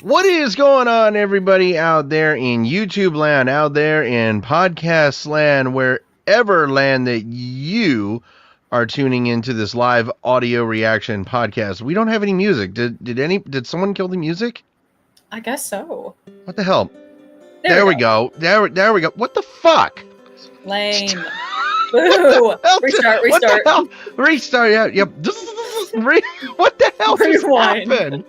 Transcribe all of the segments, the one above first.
What is going on, everybody out there in YouTube land, out there in podcast land, wherever land that you are tuning into this live audio reaction podcast? We don't have any music. Did someone kill the music? I guess so. What the hell? There we go. There we go. What the fuck? Lame. Boo. Restart. What the hell? Restart. Yeah. Yep. What the hell just happened?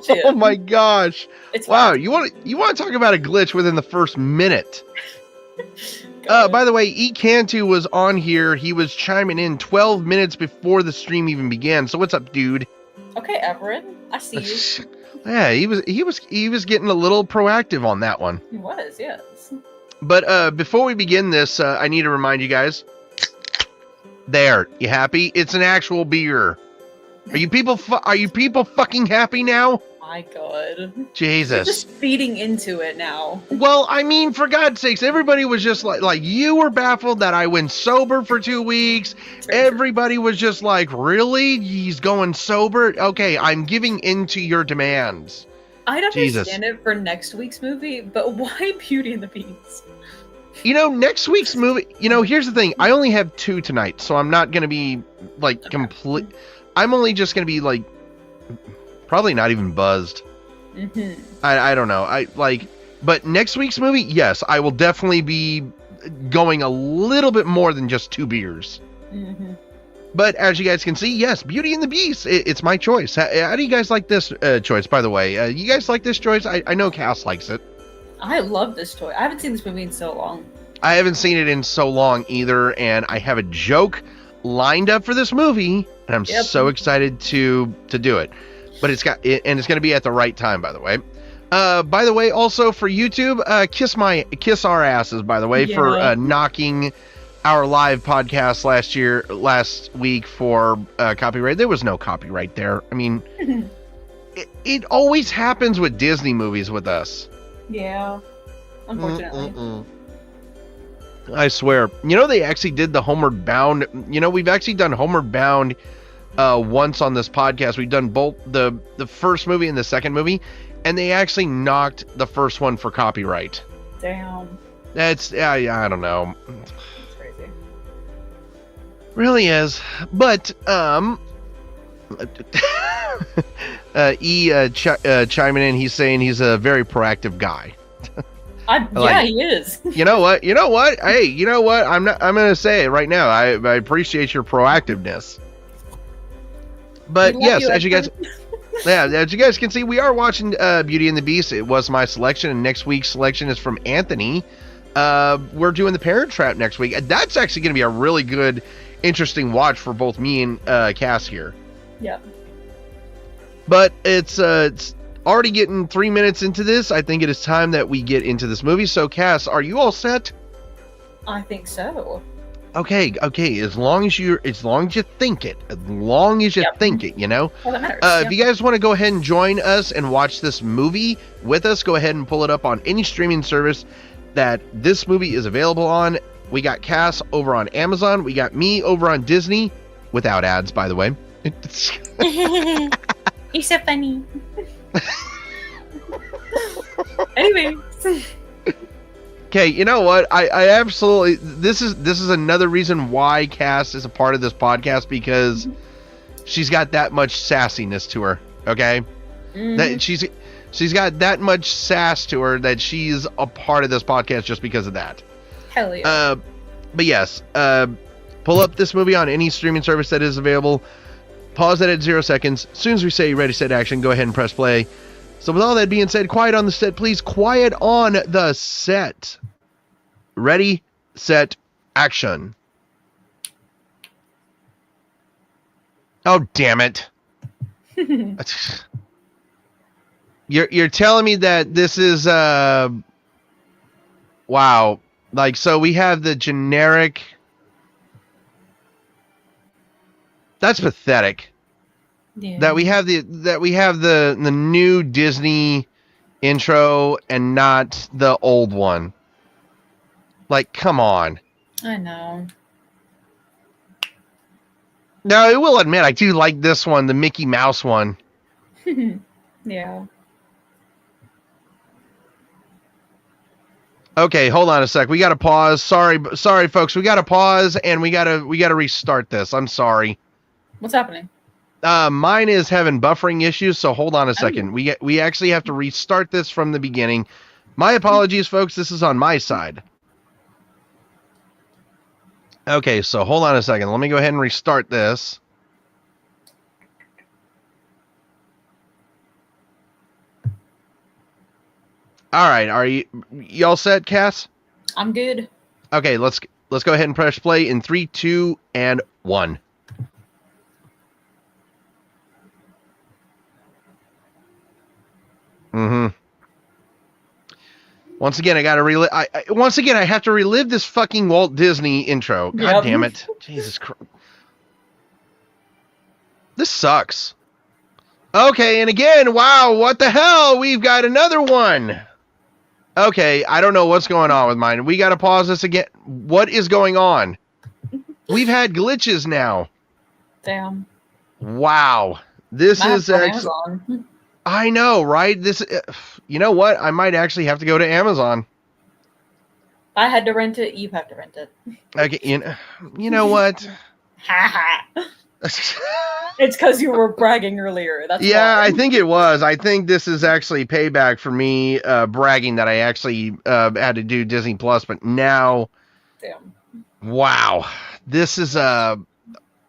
Oh my gosh! It's wow, you want to talk about a glitch within the first minute? By the way, E Cantu was on here. He was chiming in 12 minutes before the stream even began. So what's up, dude? Okay, Everett, I see you. Yeah, he was getting a little proactive on that one. He was, yes. But before we begin this, I need to remind you guys. There, you happy? It's an actual beer. Are you people fucking happy now? My God. Jesus. You're just feeding into it now. Well, I mean, for God's sakes, everybody was just like you were baffled that I went sober for 2 weeks. Everybody was just like, really? He's going sober? Okay, I'm giving into your demands. I'd understand it for next week's movie, but why Beauty and the Beast? You know, next week's movie, here's the thing. I only have 2 tonight, so I'm not going to be like complete. I'm only just going to be like, probably not even buzzed. Mm-hmm. I don't know. But next week's movie, yes, I will definitely be going a little bit more than just 2 beers. Mm-hmm. But as you guys can see, yes, Beauty and the Beast, it's my choice. How do you guys like this choice, by the way? You guys like this choice? I know Cass likes it. I love this choice. I haven't seen this movie in so long. I haven't seen it in so long either, and I have a joke lined up for this movie, and I'm so excited to do it. But it's going to be at the right time, by the way. By the way, also for YouTube, kiss our asses, by the way, for knocking our live podcast last week for copyright. There was no copyright there. I mean, it always happens with Disney movies with us. Yeah, unfortunately. I swear. They actually did the Homeward Bound. We've actually done Homeward Bound once on this podcast. We've done both the first movie and the second movie, and they actually knocked the first one for copyright. Damn. That's I don't know. That's crazy. Really is. But chiming in, he's saying he's a very proactive guy. Yeah, he is. You know what? Hey, you know what? I'm gonna say it right now. I appreciate your proactiveness. But yes, as you guys can see, we are watching Beauty and the Beast. It was my selection, and next week's selection is from Anthony. We're doing The Parent Trap next week. That's actually going to be a really good, interesting watch for both me and Cass here. Yeah. But it's already getting 3 minutes into this. I think it is time that we get into this movie. So, Cass, are you all set? I think so. Okay. As long as you think it, Well, that matters. If you guys want to go ahead and join us and watch this movie with us, go ahead and pull it up on any streaming service that this movie is available on. We got Cass over on Amazon. We got me over on Disney, without ads, by the way. You're so funny. Anyway. Okay, you know what? I absolutely this is another reason why Cass is a part of this podcast, because she's got that much sassiness to her. Okay, that she's got that much sass to her that she's a part of this podcast just because of that. Hell yeah. But yes, pull up this movie on any streaming service that is available. Pause it at 0 seconds. As soon as we say ready, set, action, go ahead and press play. So with all that being said, quiet on the set, please. Quiet on the set. Ready, set, action. Oh, damn it. You're telling me that this is wow. Like, so we have the generic. That's pathetic. Yeah. That we have the new Disney intro and not the old one. Like, come on. I know. Now, I will admit, I do like this one, the Mickey Mouse one. Yeah. Okay, hold on a sec. We got to pause. Sorry, folks. We got to pause and we got to restart this. I'm sorry. What's happening? Mine is having buffering issues, so hold on a second. We actually have to restart this from the beginning. My apologies, folks. This is on my side. Okay, so hold on a second. Let me go ahead and restart this. All right, are y'all set, Cass? I'm good. Okay, let's go ahead and press play in 3, 2, and 1. Once again, I gotta relive. Once again, I have to relive this fucking Walt Disney intro. God damn it! Jesus Christ, this sucks. Okay, and again, wow, what the hell? We've got another one. Okay, I don't know what's going on with mine. We gotta pause this again. What is going on? We've had glitches now. Damn. Wow, this is Amazon. I know, right? This, you know what? I might actually have to go to Amazon. I had to rent it. You have to rent it. Okay, you know what? It's because you were bragging earlier. That's yeah, why. I think it was. I think this is actually payback for me bragging that I actually had to do Disney Plus, but now, damn. Wow, this is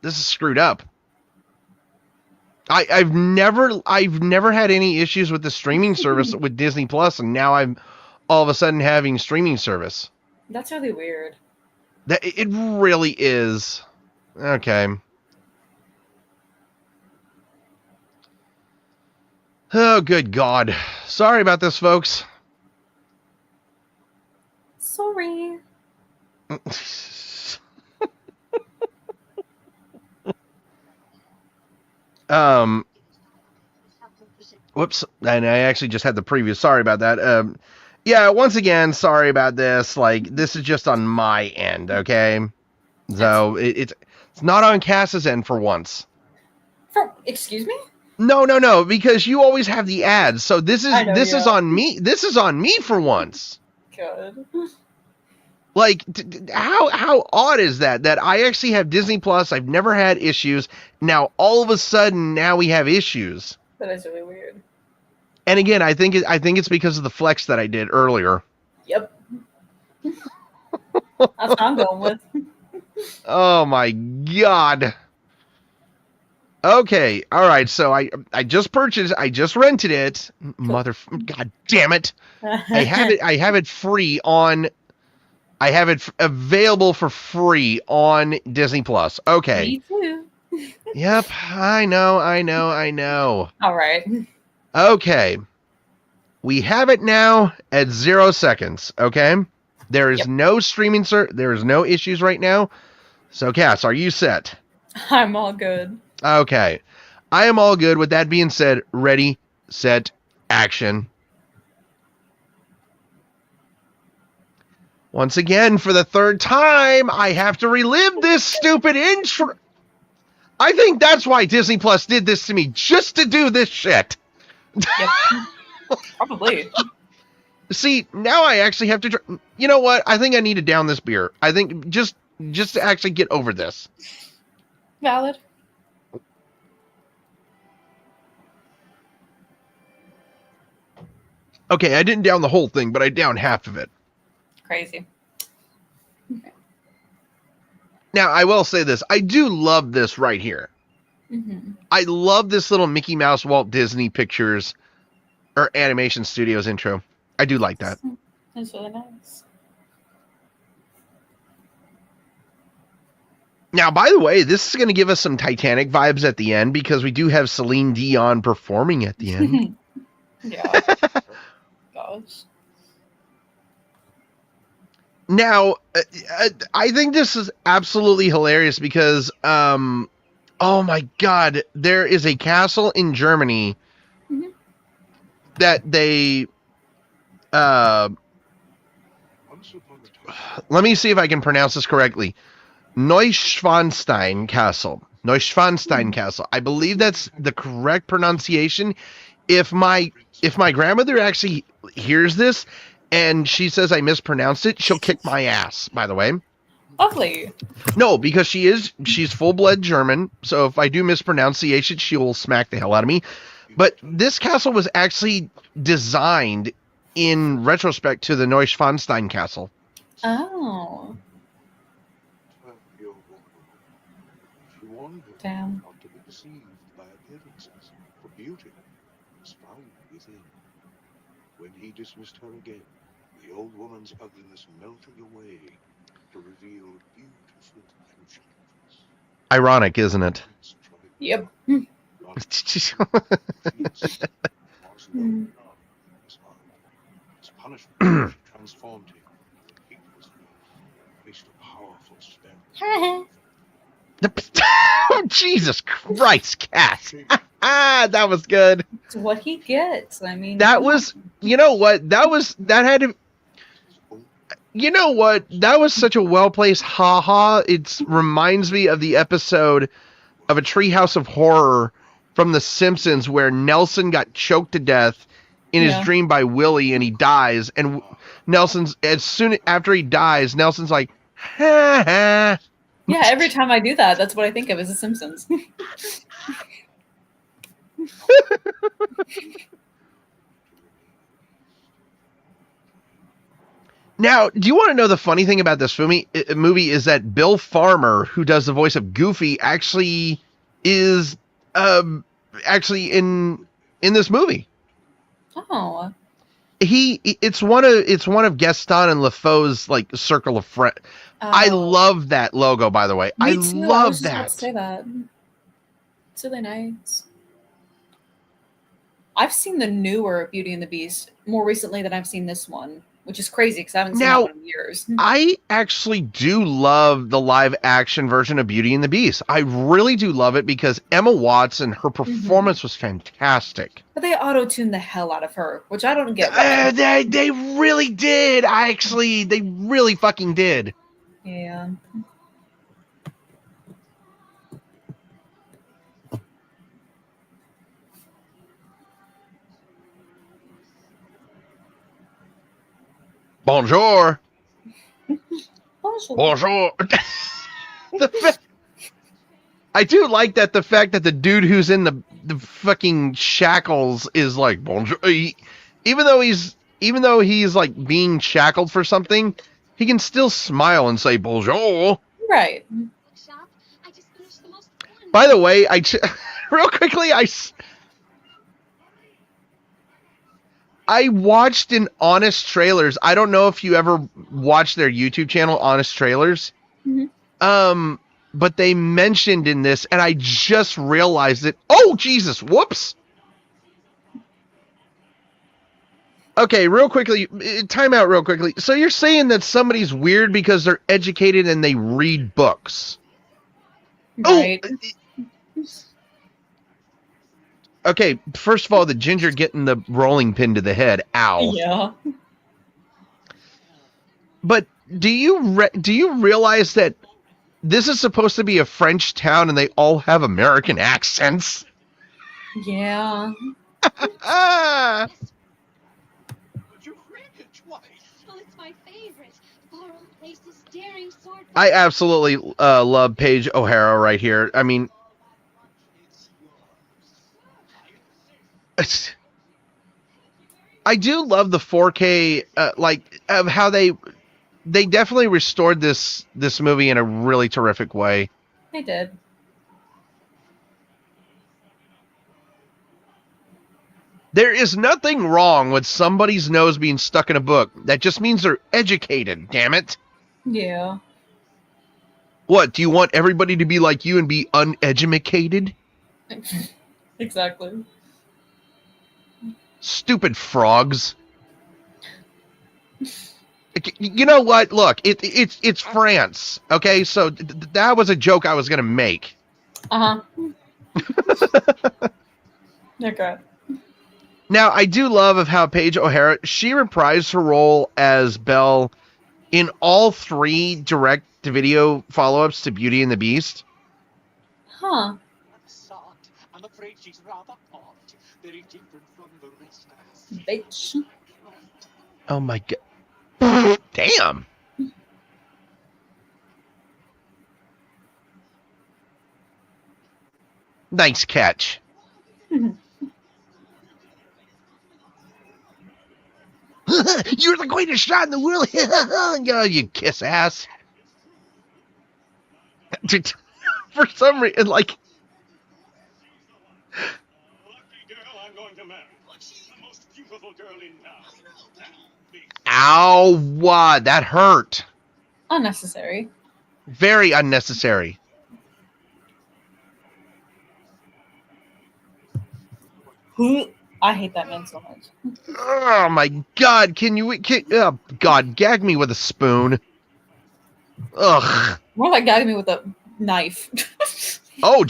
screwed up. I've never had any issues with the streaming service with Disney Plus, and now I'm all of a sudden having streaming service. That's really weird. That it really is. Okay. Oh, good God. Sorry about this, folks. Sorry. Whoops. And I actually just had the preview. Sorry about that. Yeah, once again, sorry about this. Like, this is just on my end, okay? So, it's not on Cass's end for once. Excuse me? No, because you always have the ads. So this is on me. This is on me for once. Good. Like, how odd is that? That I actually have Disney Plus. I've never had issues. Now all of a sudden, now we have issues. That is really weird. And again, I think it's because of the flex that I did earlier. Yep. That's what I'm going with. Oh my God. Okay, all right. So I just purchased. I just rented it. God damn it! I have it free on. I have it available for free on Disney Plus. Okay. Me too. Yep, I know. All right. Okay. We have it now at 0 seconds. Okay. There is no streaming, sir. There is no issues right now. So, Cass, are you set? I'm all good. Okay. I am all good. With that being said, ready, set, action. Once again, for the third time, I have to relive this stupid intro. I think that's why Disney Plus did this to me, just to do this shit. Yep. Probably. See, now I actually have to... You know what? I think I need to down this beer. I think just to actually get over this. Valid. Okay, I didn't down the whole thing, but I downed half of it. Crazy. Now, I will say this. I do love this right here. Mm-hmm. I love this little Mickey Mouse Walt Disney Pictures or Animation Studios intro. I do like that. That's really nice. Now, by the way, this is going to give us some Titanic vibes at the end because we do have Celine Dion performing at the end. Yeah. Gosh. Now, I think this is absolutely hilarious because, oh my God, there is a castle in Germany that they, let me see if I can pronounce this correctly. Neuschwanstein Castle. Neuschwanstein Castle. I believe that's the correct pronunciation. If my grandmother actually hears this, and she says I mispronounced it, she'll kick my ass, by the way. Lovely. No, because she's full-blood German, so if I do mispronunciation, she will smack the hell out of me. But this castle was actually designed in retrospect to the Neuschwanstein castle. Oh. Damn. Not to be deceived by appearances, for beauty was found within. When he dismissed her again, the old woman's ugliness melted away to reveal beautiful enchantress. Ironic, isn't it? Yep. His punishment she transformed him. He was placed a powerful spell. Oh, Jesus Christ, Cass. That was good. It's what he gets. I mean, That was, you know what? That was such a well-placed ha-ha. It reminds me of the episode of A Treehouse of Horror from The Simpsons where Nelson got choked to death in his dream by Willie and he dies. And Nelson's, as soon after he dies, Nelson's like, ha ha. Yeah, every time I do that, that's what I think of as The Simpsons. Now, do you want to know the funny thing about this movie is that Bill Farmer, who does the voice of Goofy, actually is actually in this movie. Oh. It's one of Gaston and LeFau's like circle of friends. I love that logo, by the way. Me too. Love I was just about that. to say that. It's really nice. I've seen the newer Beauty and the Beast more recently than I've seen this one, which is crazy because I haven't seen that one in years. I actually do love the live action version of Beauty and the Beast. I really do love it because Emma Watson, her performance was fantastic. But they auto-tuned the hell out of her, which I don't get. They really did. They really fucking did. Yeah. Bonjour. Bonjour. Bonjour. I do like that the fact that the dude who's in the fucking shackles is like bonjour. Even though he's like being shackled for something, he can still smile and say bonjour. Right. By the way, real quickly, I watched in Honest Trailers. I don't know if you ever watched their YouTube channel, Honest Trailers. Mm-hmm. But they mentioned in this, and I just realized it. Oh, Jesus. Whoops. Okay, real quickly. Time out real quickly. So you're saying that somebody's weird because they're educated and they read books. Right. Oh. Okay, first of all, the ginger getting the rolling pin to the head. Ow. Yeah. But do you realize that this is supposed to be a French town and they all have American accents? Yeah. You've read it twice. Well, it's my favorite. Far off places, daring sword. I absolutely love Paige O'Hara right here. I mean, I do love the 4K, of how they definitely restored this movie in a really terrific way. They did. There is nothing wrong with somebody's nose being stuck in a book. That just means they're educated, damn it. Yeah. What, do you want everybody to be like you and be uneducated? Exactly. Stupid frogs. You know what? Look, it's France. Okay, so that was a joke I was gonna make. Okay. Now, I do love of how Paige O'Hara, she reprised her role as Belle in all 3 direct-to-video follow-ups to Beauty and the Beast. Huh. I'm afraid she's rather odd. Very different from the rest of us. Bitch. Oh my god. Damn. Nice catch. You're the greatest shot in the world. Oh, you kiss ass. For some reason, like. Lucky girl I'm going to marry. She's the most beautiful girl in town. Ow, what? That hurt. Unnecessary. Very unnecessary. I hate that man so much. Oh my god, oh god, gag me with a spoon. Ugh. More like gagging me with a knife. Oh,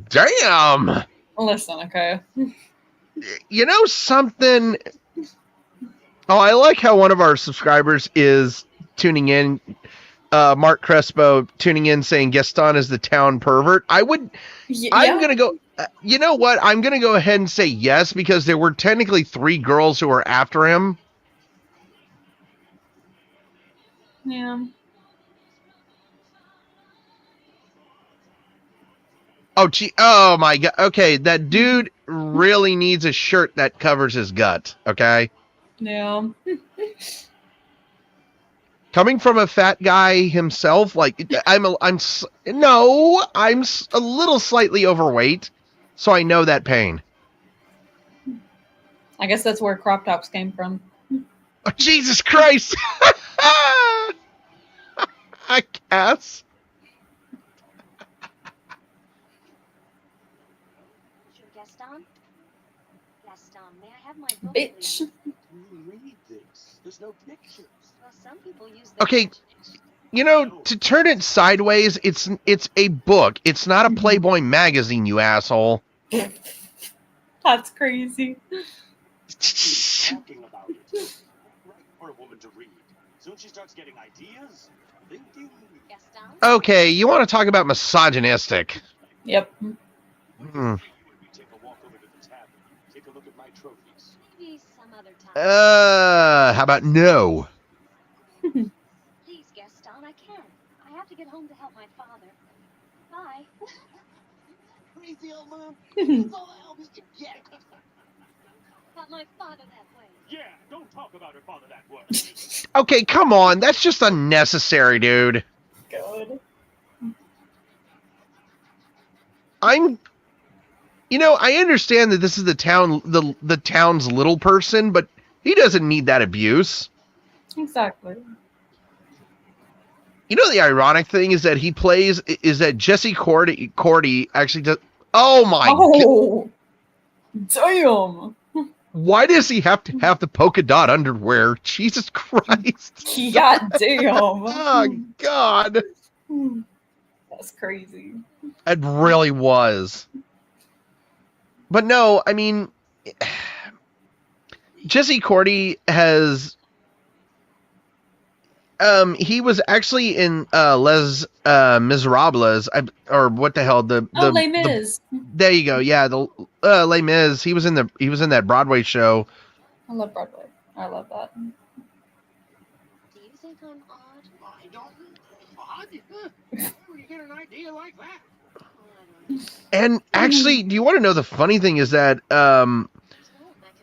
damn. Listen, okay. You know something? Oh, I like how one of our subscribers is tuning in. Mark Crespo tuning in saying Gaston is the town pervert. I'm going to go. You know what? I'm going to go ahead and say yes, because there were technically 3 girls who were after him. Yeah. Oh my god. Okay, that dude really needs a shirt that covers his gut. Okay. Yeah. Coming from a fat guy himself, like I'm a little slightly overweight, so I know that pain. I guess that's where crop tops came from. Oh, Jesus Christ! I guess. Gaston? Gaston, may I have my book, Bitch. please? Read this. There's no pictures. Well, some people use the Okay, pictures. you know, to turn it sideways, it's a book. It's not a Playboy magazine, you asshole. That's crazy. Talking about it. Right for a woman to read. Soon she starts getting ideas, thinking. Gaston? Okay, you want to talk about misogynistic? Yep. Hmm. We take a walk over to the tavern. Take a look at my trophies. Maybe some other time. How about no? Please, Gaston, I can't. I have to get home to help my father. Bye. Crazy old man. That's all the help you can get. Got my father that way. Yeah, don't talk about her father that way. Okay, come on. That's just unnecessary, dude. God. I understand that this is the town's little person, but he doesn't need that abuse. Exactly. You know, the ironic thing is that Jesse Corti actually does. Oh my god. Oh, damn. Why does he have to have the polka dot underwear? Jesus Christ. God damn. Oh god. That's crazy. It really was. But no, I mean, Jesse Corti has. He was actually in Les Miserables, or what the hell? Les Mis. There you go. Yeah, the Les Mis. He was in that Broadway show. I love Broadway. I love that. Do you think I'm odd? I don't. Odd? Where do you get an idea like that? Oh, I don't know. And actually, do you want to know the funny thing is that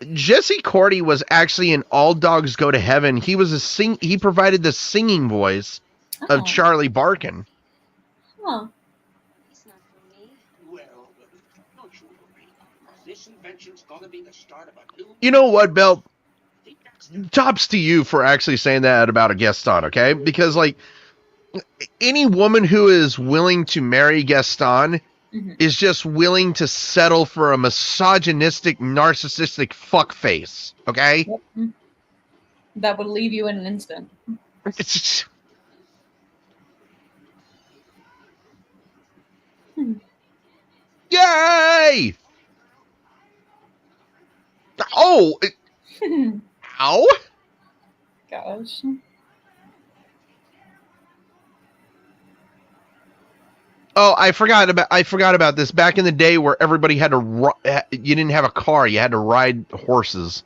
It's Jesse Corti was actually in All Dogs Go to Heaven. He was he provided the singing voice of Oh. Charlie Barkin. Huh. It's not for me. Well, don't you worry. This invention's gonna be the start of a new. You know what, Belle? I think that's Tops to you for actually saying that about a Gaston, okay? Because, like, any woman who is willing to marry Gaston is just willing to settle for a misogynistic, narcissistic fuckface, okay? Yep. That would leave you in an instant. It's Yay! Oh! Ow! Gosh. Oh, I forgot about this. Back in the day, where everybody had to, you didn't have a car, you had to ride horses.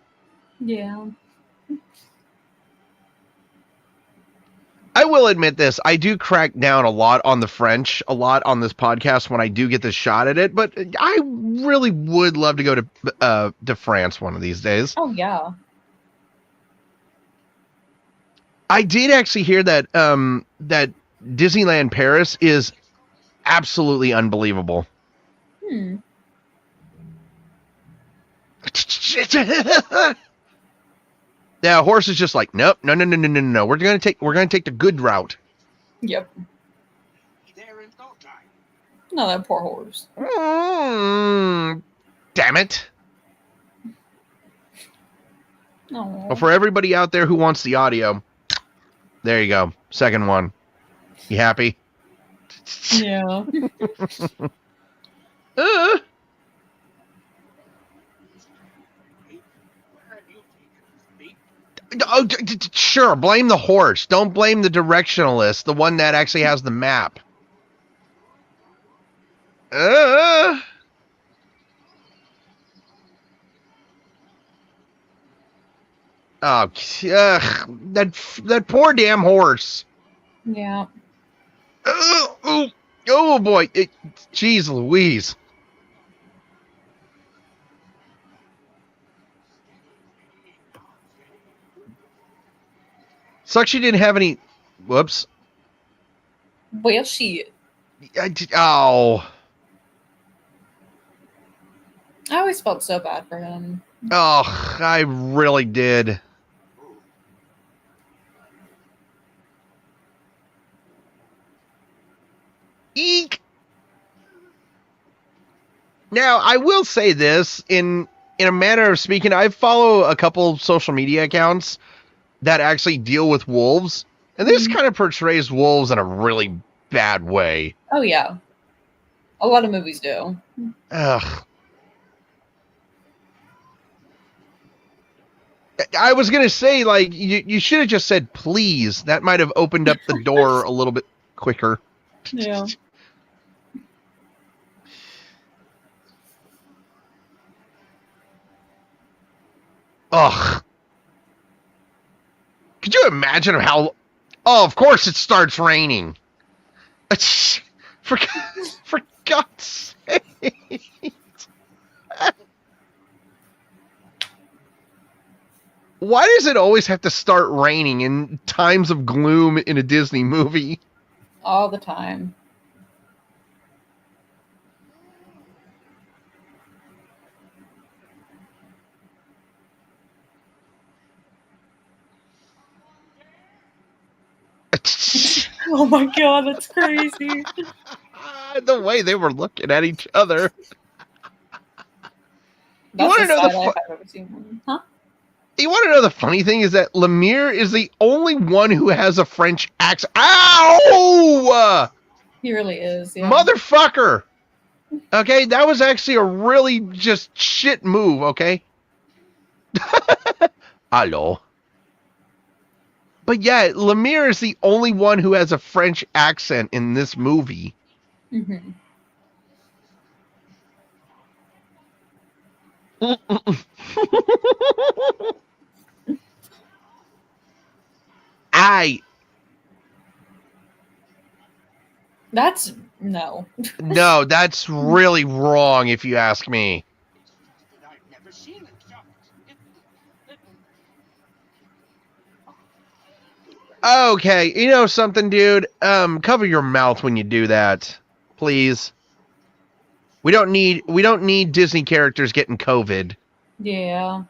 Yeah. I will admit this. I do crack down a lot on the French, a lot on this podcast when I do get the shot at it, but I really would love to go to France one of these days. Oh, yeah. I did actually hear that that Disneyland Paris is absolutely unbelievable. Yeah, horse is just like, nope, no. We're gonna take the good route. Yep. There in no time. No, that poor horse. Damn it. No. Well, for everybody out there who wants the audio, there you go. Second one. You happy? Yeah. Uh. Oh, sure, blame the horse. Don't blame the directionalist, the one that actually has the map. Oh, that poor damn horse. Yeah. Oh boy. Jeez Louise. Sucks she didn't have any. Whoops. Well, she. Oh. I always felt so bad for him. Oh, I really did. Eek. Now, I will say this in a manner of speaking. I follow a couple social media accounts that actually deal with wolves, and this kind of portrays wolves in a really bad way. Oh, yeah. A lot of movies do. Ugh. I was going to say, like, you should have just said, please. That might have opened up the door a little bit quicker. Yeah. Ugh. Could you imagine how... Oh, of course it starts raining. For God's sake. Why does it always have to start raining in times of gloom in a Disney movie? All the time. Oh my God, that's crazy. The way they were looking at each other. That's wanna the know the side life I've ever seen. Huh? You want to know the funny thing is that Lemire is the only one who has a French accent. Ow! He really is. Yeah. Motherfucker! Okay, that was actually a really just shit move, okay? Hello. But yeah, Lemire is the only one who has a French accent in this movie. Mm-hmm. That's no. No, that's really wrong if you ask me. I've never seen it. Okay, you know something, dude? Cover your mouth when you do that, please. We don't need Disney characters getting COVID. Yeah.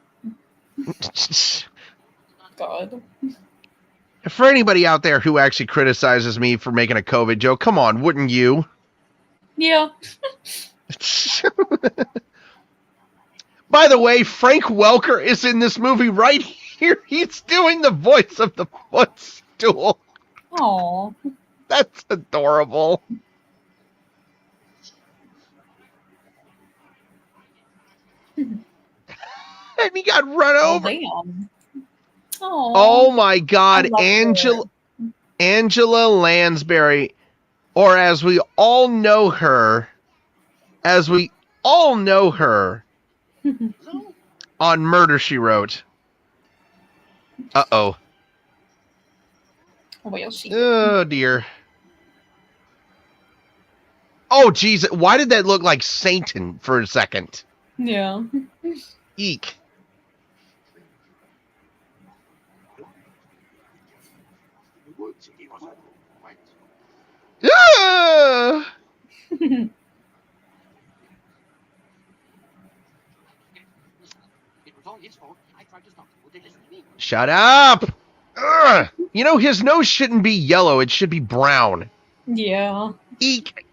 God. For anybody out there who actually criticizes me for making a COVID joke, come on, wouldn't you? Yeah. By the way, Frank Welker is in this movie right here. He's doing the voice of the footstool. Aw. That's adorable. And he got run over. Damn. Oh my God, I Angela Lansbury, or as we all know her on Murder, She Wrote. Uh-oh. Well, she. Oh, dear. Oh, jeez. Why did that look like Satan for a second? Yeah. Eek. Ah! It was all his fault. I tried to stop them. Would they listen to me? Shut up! Ugh. You know, his nose shouldn't be yellow. It should be brown. Yeah. Eek.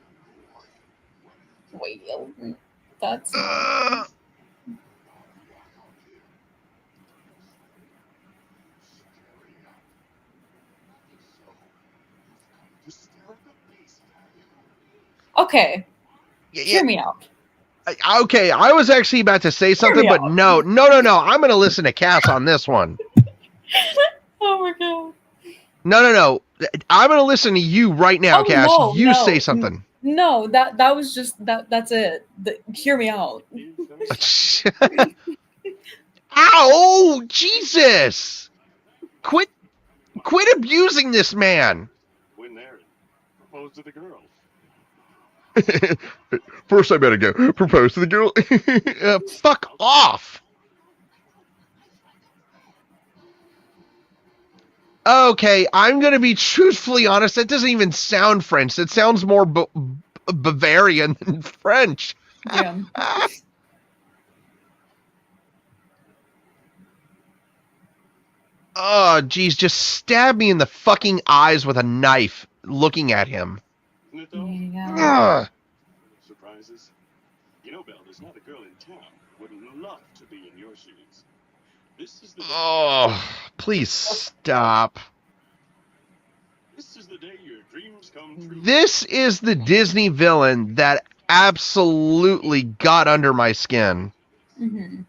Well, that's. Ugh. Okay. Yeah, Hear me out. okay, I was actually about to say something, but out. no. I'm going to listen to Cass on this one. Oh my god. No. I'm going to listen to you right now, Oh, Cass. no, you no. say something. No, that was just that's it. Hear me out. Ow! Jesus! Quit abusing this man. When there, propose to the girl. First, I better go propose to the girl. Fuck off. Okay, I'm going to be truthfully honest. That doesn't even sound French. That sounds more Bavarian than French. Yeah. Oh, geez. Just stab me in the fucking eyes with a knife looking at him. Yeah. Ugh. Surprises. You know, Belle, there's not a girl in town who wouldn't love to be in your shoes. This is the day. Oh, please stop. This is the day your dreams come true. This is the Disney villain that absolutely got under my skin. Mm-hmm.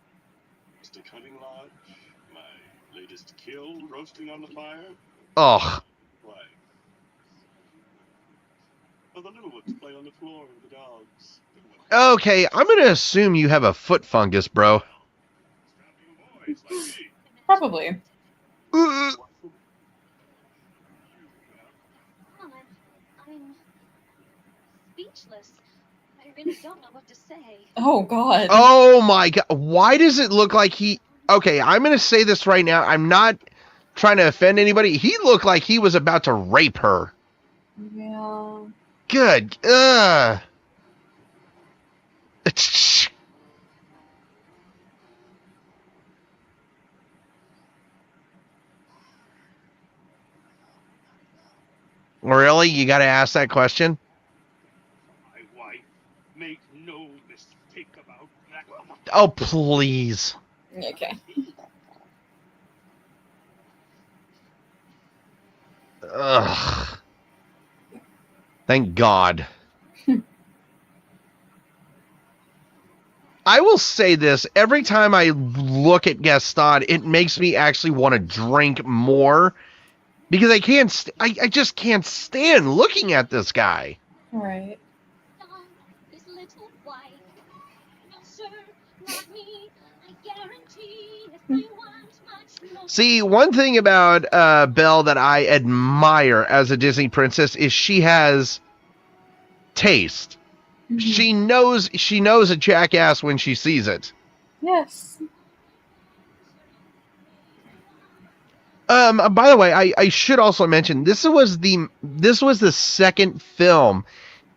Mr. Cunning Lodge, my latest kill roasting on the fire. Ugh. Why? Oh, the little ones play on the floor with the dogs. Okay, I'm going to assume you have a foot fungus, bro. Strapping boys like me. Probably. Uh, Mom, I'm speechless. I really don't know what to say. Oh god. Oh my god. Why does it look like he... Okay, I'm going to say this right now. I'm not trying to offend anybody. He looked like he was about to rape her. Yeah. Good. Really? You got to ask that question? My wife, make no mistake about that. Oh, please. Okay. Ugh. Thank God. I will say this. Every time I look at Gaston, it makes me actually want to drink more. Because I can't... I just can't stand looking at this guy. Right. Don, his little wife. No, sir, not me. I guarantee if I want much more. See, one thing about Belle that I admire as a Disney princess is she has taste. Mhm. She knows a jackass when she sees it. Yes. By the way, I should also mention this was the second film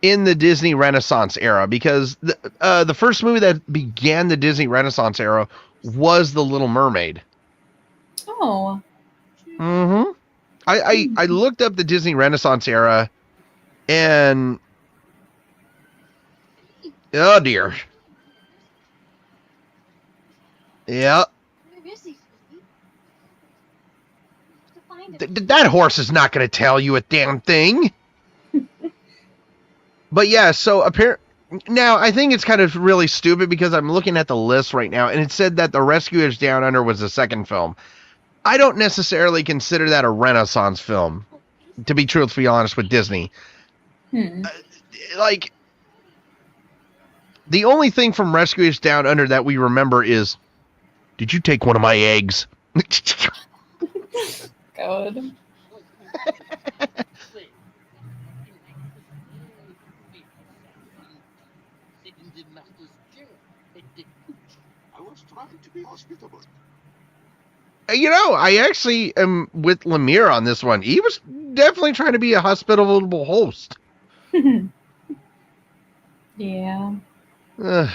in the Disney Renaissance era, because the first movie that began the Disney Renaissance era was The Little Mermaid. Oh. Mm-hmm. I looked up the Disney Renaissance era, and oh dear. Yeah. Where is he? To find him. That horse is not going to tell you a damn thing. But yeah, so now I think it's kind of really stupid because I'm looking at the list right now, and it said that The Rescuers Down Under was the second film. I don't necessarily consider that a Renaissance film, to be truthfully honest with Disney. Like, the only thing from Rescuers Down Under that we remember is, did you take one of my eggs? God. I was trying to be hospitable. You know, I actually am with Lemire on this one. He was definitely trying to be a hospitable host. Yeah. Ugh.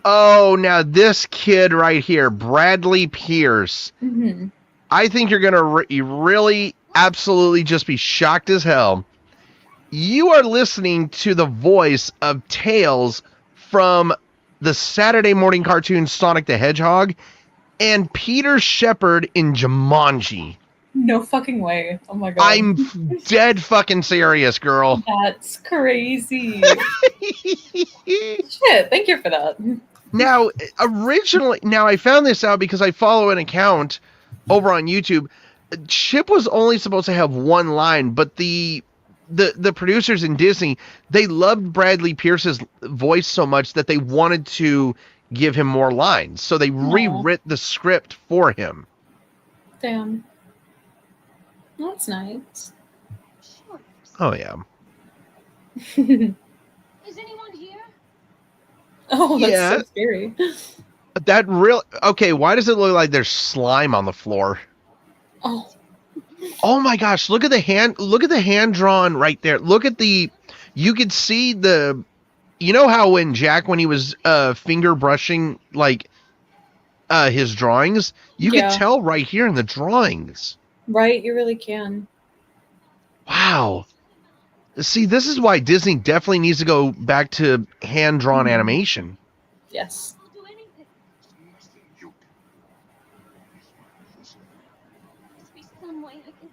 Oh, now this kid right here, Bradley Pierce. Mhm. I think you're going to really absolutely just be shocked as hell. You are listening to the voice of Tails from the Saturday morning cartoon Sonic the Hedgehog and Peter Shepard in Jumanji. No fucking way. Oh my god. I'm dead fucking serious, girl. That's crazy. Shit, thank you for that. Now, originally, I found this out because I follow an account over on YouTube. Chip was only supposed to have one line, but the producers in Disney, they loved Bradley Pierce's voice so much that they wanted to give him more lines. So they rewrote the script for him. Damn. That's nice. Oh, yeah. Is anyone here? Oh, that's Yeah. so scary. That real okay, why does it look like there's slime on the floor? Oh. Oh my gosh, look at the hand drawn right there. Look at you could see you know how when he was finger brushing like his drawings, you could tell right here in the drawings. Right, you really can. Wow. See, this is why Disney definitely needs to go back to hand drawn animation. Yes. I'll do anything. Nothing you can. Listen, Must be some way I can.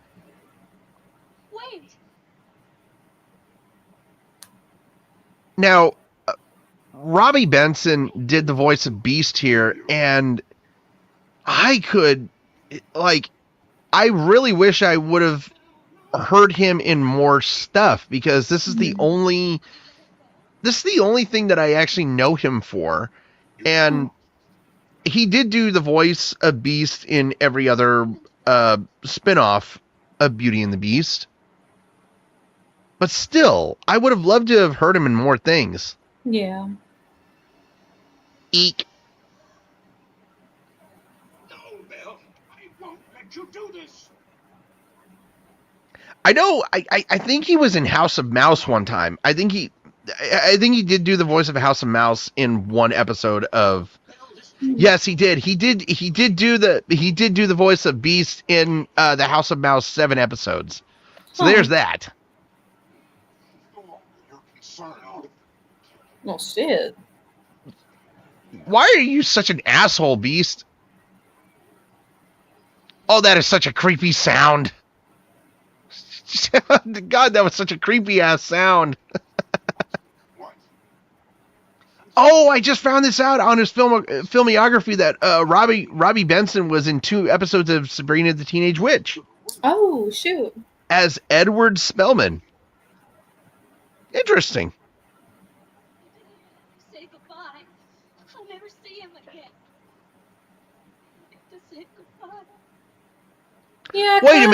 Wait. Now, Robby Benson did the voice of Beast here, and I really wish I would have heard him in more stuff, because this is the only thing that I actually know him for. And he did do the voice of Beast in every other spin-off of Beauty and the Beast. But still, I would have loved to have heard him in more things. Yeah. Eek. no, Belle. I won't let you do this. I know. I think he was in House of Mouse one time. I think he did do the voice of House of Mouse in one episode of. Yes, he did. He did do the voice of Beast in the House of Mouse 7 episodes. So there's that. You're concerned. Oh shit. Why are you such an asshole, Beast? Oh, that is such a creepy sound. God, that was such a creepy ass sound. What? Oh, I just found this out on his filmography that Robby Benson was in 2 episodes of Sabrina the Teenage Witch Oh shoot. as Edward Spellman. Interesting. Say goodbye. I'll never see him again. To say goodbye. Yeah. Wait a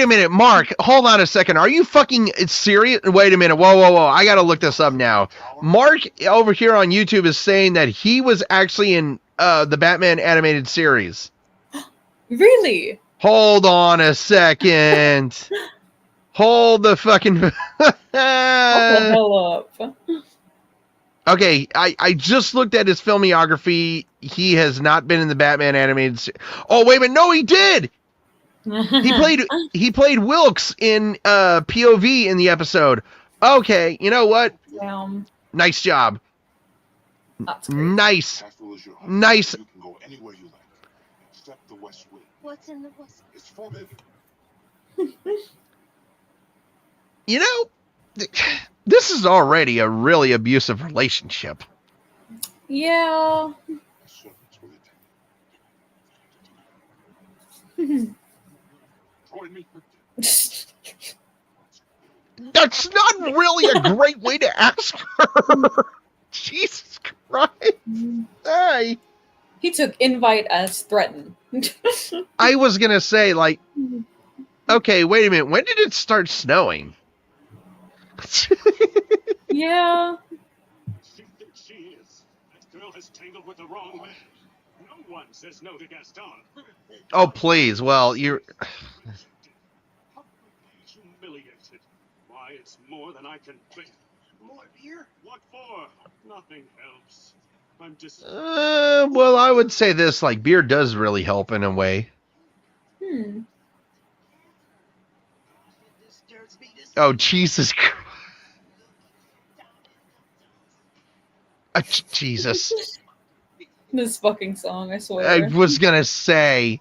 minute, Mark. Hold on a second. Are you fucking serious? Wait a minute. Whoa. I gotta look this up now. Mark over here on YouTube is saying that he was actually in the Batman animated series. Really? Hold on a second. Hold the fucking. Hold the hell up. Okay, I just looked at his filmography. He has not been in the Batman animated series. Oh wait a minute, no, he did. He played Wilkes in POV in the episode. Okay, you know what? Nice job. That's great. Nice. Castle is your Nice. You can go anywhere you like, except the West Wing. What's in the West? It's forbidden. You know, this is already a really abusive relationship. Yeah. Servants will attend. Join me. That's not really a great way to ask her. Jesus Christ. Hey. He took invite as threatened. I was gonna say, like, okay, wait a minute. When did it start snowing? Yeah. She thinks she is. That girl has tangled with the wrong man. No one says no to Gaston. Oh, please. Well, you're. Humiliated. Why, it's more than I can bear. More beer? What for? Nothing helps. I'm just. Well, I would say this, like, beer does really help in a way. Oh, Jesus Christ. Jesus. This fucking song, I I swear. was gonna say.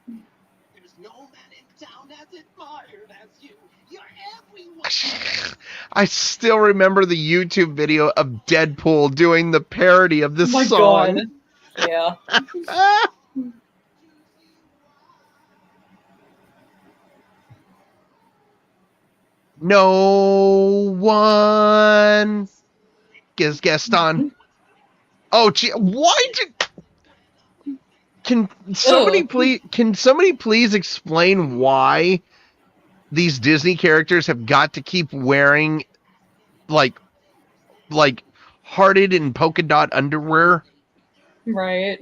There's no man in town as admired as you. You're everyone. I still remember the YouTube video of Deadpool doing the parody of this Oh my song. God. Yeah. No one gets Gaston. Oh, gee, why did? Can somebody please explain why these Disney characters have got to keep wearing like hearted and polka dot underwear? Right.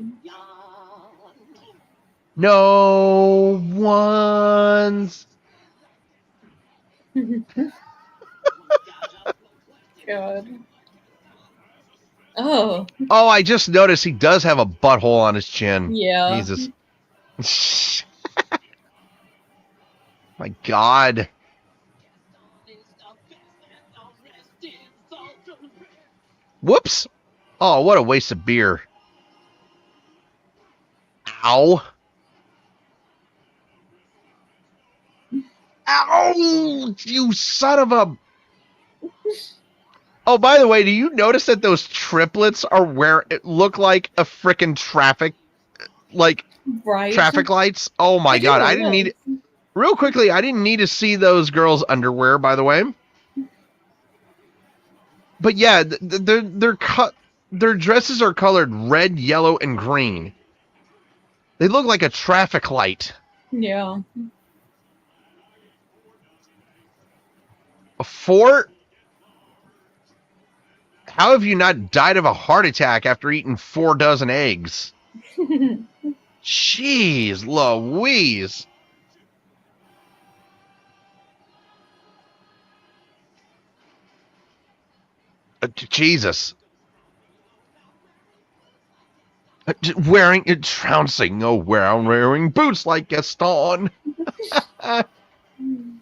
No one's. God. Oh. Oh, I just noticed he does have a butthole on his chin. Yeah. Jesus. My God. Whoops. Oh, what a waste of beer. Ow. Ow! You son of a... Oh, by the way, do you notice that those triplets are where it look like a frickin' traffic lights? Oh my God, I didn't need... Real quickly, I didn't need to see those girls' underwear, by the way. But yeah, their dresses are colored red, yellow, and green. They look like a traffic light. Yeah. A fort? How have you not died of a heart attack after eating 4 dozen eggs? Jeez Louise. Jesus. Trouncing, wearing boots like Gaston.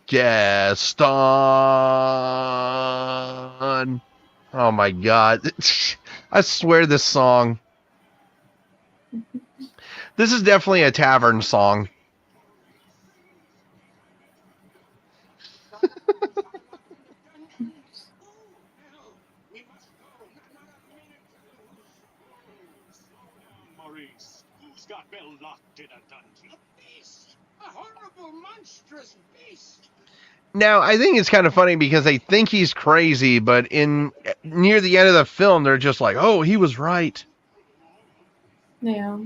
Gaston. Oh my God. I swear this song. This is definitely a tavern song. Maurice, who's got Belle locked in a dungeon? A beast! A horrible, monstrous beast! Now, I think it's kind of funny because they think he's crazy, but near the end of the film, they're just like, oh, he was right. Yeah.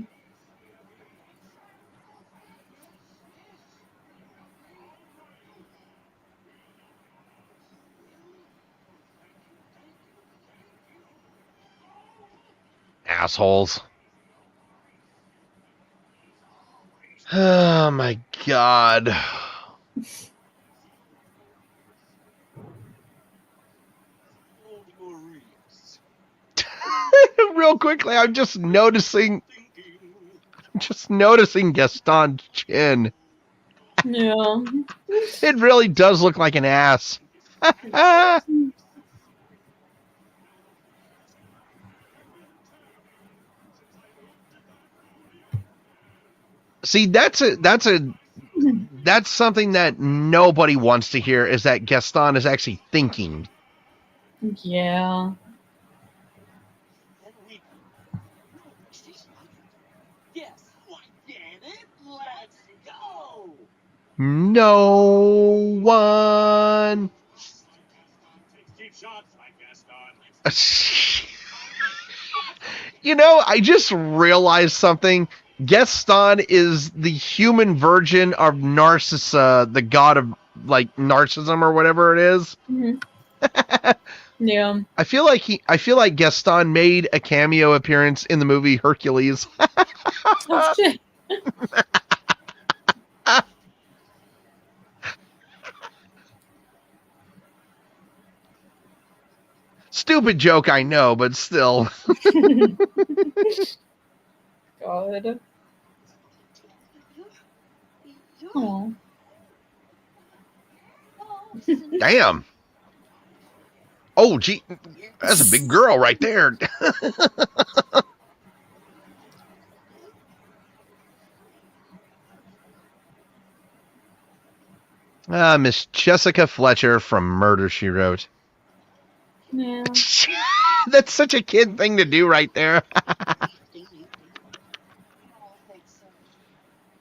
Assholes. Oh my God. Real quickly, I'm just noticing Gaston's chin. Yeah. It really does look like an ass. See, that's something that nobody wants to hear, is that Gaston is actually thinking. Yeah. Yes, I get it. Let's go. No one. Keep shots like Gaston. I just realized something. Gaston is the human version of Narcissa, the god of like narcissism or whatever it is. Yeah. I feel like Gaston made a cameo appearance in the movie Hercules. Oh shit. Stupid joke, I know, but still. God. Oh. Damn. Oh, gee, that's a big girl right there. Miss Jessica Fletcher from Murder, She Wrote. Yeah. That's such a kid thing to do right there.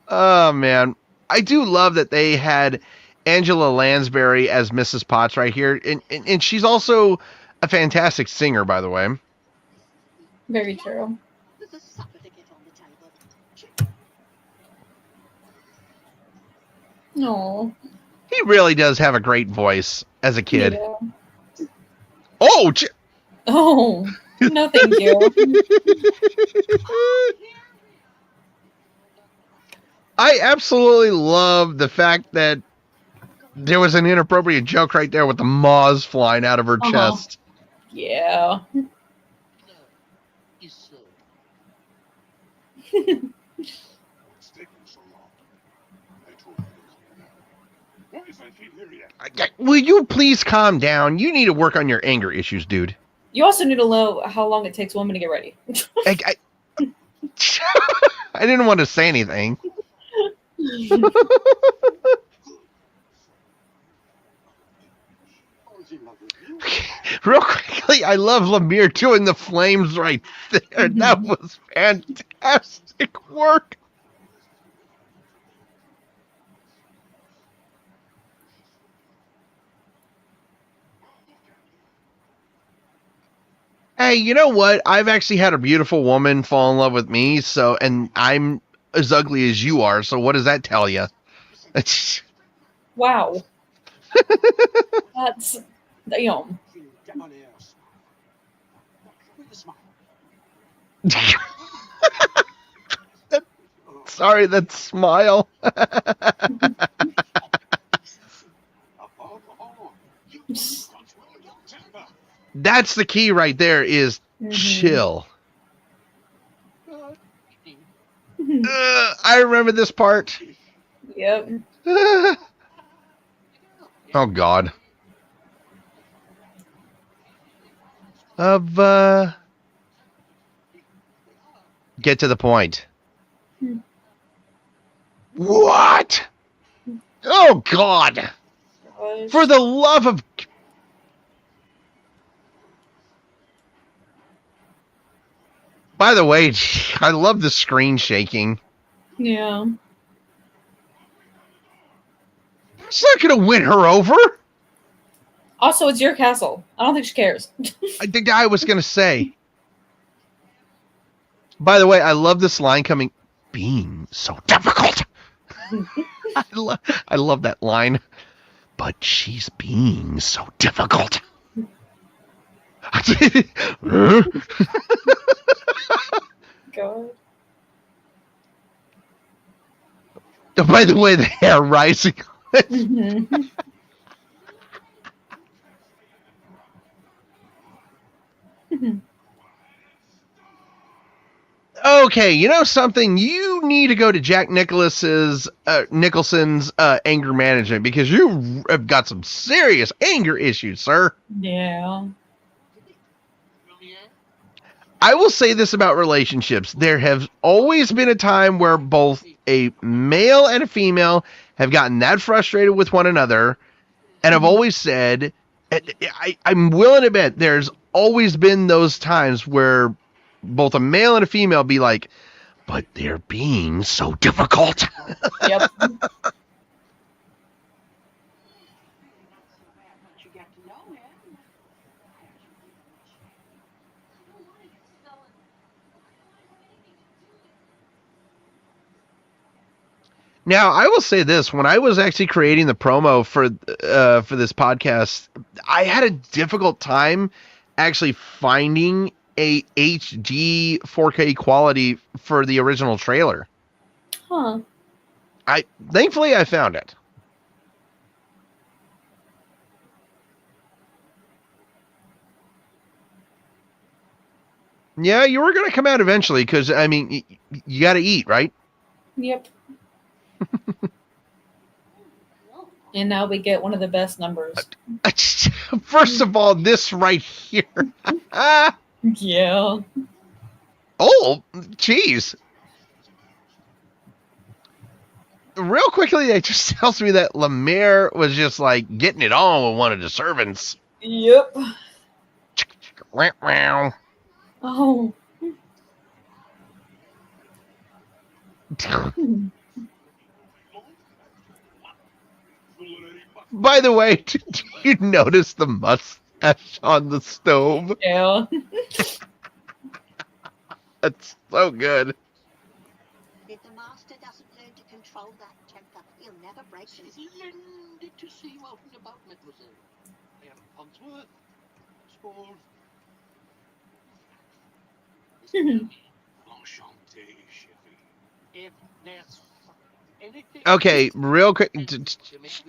Oh, man. I do love that they had Angela Lansbury as Mrs. Potts right here. And she's also a fantastic singer, by the way. Very true. There's a supper to get on the table. No. He really does have a great voice as a kid. Yeah. Oh, Oh. No, thank you. I absolutely love the fact that there was an inappropriate joke right there with the moths flying out of her chest. Yeah. What's taking so long? I told you to calm down. Why is that kid here yet? Will you please calm down? You need to work on your anger issues, dude. You also need to know how long it takes women to get ready. I didn't want to say anything. Real quickly, I love Lemire doing the flames right there. That was fantastic work. Hey, you know what? I've actually had a beautiful woman fall in love with me, and I'm as ugly as you are, so what does that tell you? Wow. That's damn. Sorry, that smile. That's the key right there is chill. I remember this part. Yep. Oh, God. Get to the point. What? Oh, God. Gosh. For the love of... By the way, I love the screen shaking. Yeah. It's not going to win her over. Also, it's your castle. I don't think she cares. I think I was going to say. By the way, I love this line coming. Being so difficult. I love that line. But she's being so difficult. God. By the way, the hair rising. Okay, you know something? You need to go to Jack Nicholson's anger management because you have got some serious anger issues, sir. Yeah. I will say this about relationships. There have always been a time where both a male and a female have gotten that frustrated with one another, and I've always said, I'm willing to bet there's always been those times where both a male and a female be like, but they're being so difficult. Yep. Now, I will say this: when I was actually creating the promo for this podcast, I had a difficult time actually finding a HD 4K quality for the original trailer. Huh. Thankfully I found it. Yeah, you were going to come out eventually because, I mean, you got to eat, right? Yep. And now we get one of the best numbers. First of all, this right here. Yeah. Oh, jeez. Real quickly, it just tells me that Lemaire was just like getting it on with one of the servants. Yep. Wow. Oh. By the way, did you notice the mustache on the stove? Yeah. That's so good. If the master doesn't learn to control that temper, he'll never break it. It's splendid to see you out and about, mademoiselle. I am Unsworth. Sport. Enchanté, chérie. If there's anything... Okay, real quick,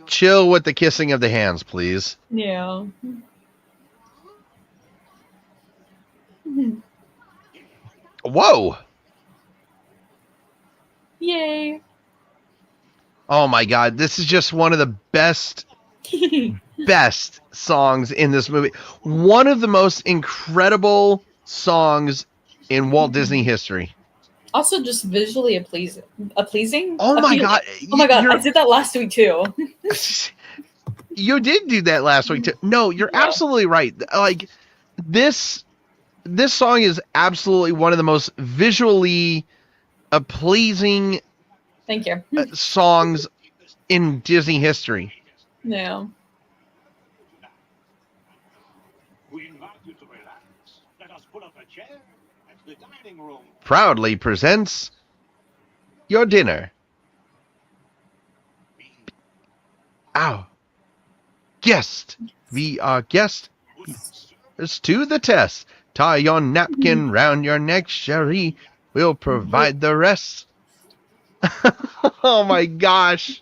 chill with the kissing of the hands, please. Yeah. Whoa! Yay. Oh my god, this is just one of the best songs in this movie. One of the most incredible songs in Walt Disney history. Also, just visually pleasing. Oh my god! Oh my god! I did that last week too. You did do that last week too. No, you're absolutely right. Like this song is absolutely one of the most visually pleasing Thank you. songs in Disney history. Yeah. We invite you to relax. Let us pull up a chair at the dining room. Proudly presents your dinner. Ow. Guest. We are guest. It's to the test. Tie your napkin round your neck, Cherie. We'll provide the rest. Oh my gosh.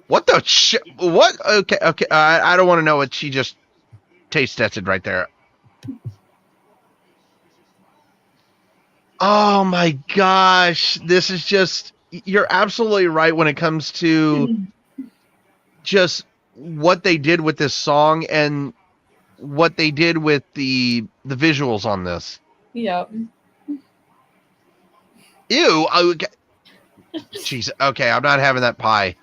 What the shit? What? Okay. I don't want to know what she just taste tested right there. Oh my gosh. This is just, you're absolutely right when it comes to just what they did with this song and what they did with the visuals on this. Yep. Ew. Okay. Jeez. Okay, I'm not having that pie.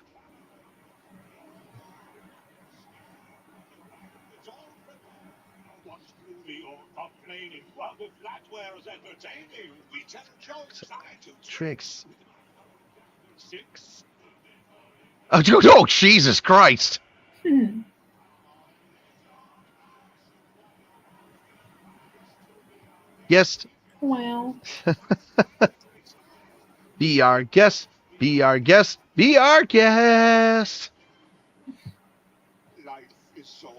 Tricks. Oh, Jesus Christ. Guest. Wow. Be our guest. Be our guest. Be our guest. Life is so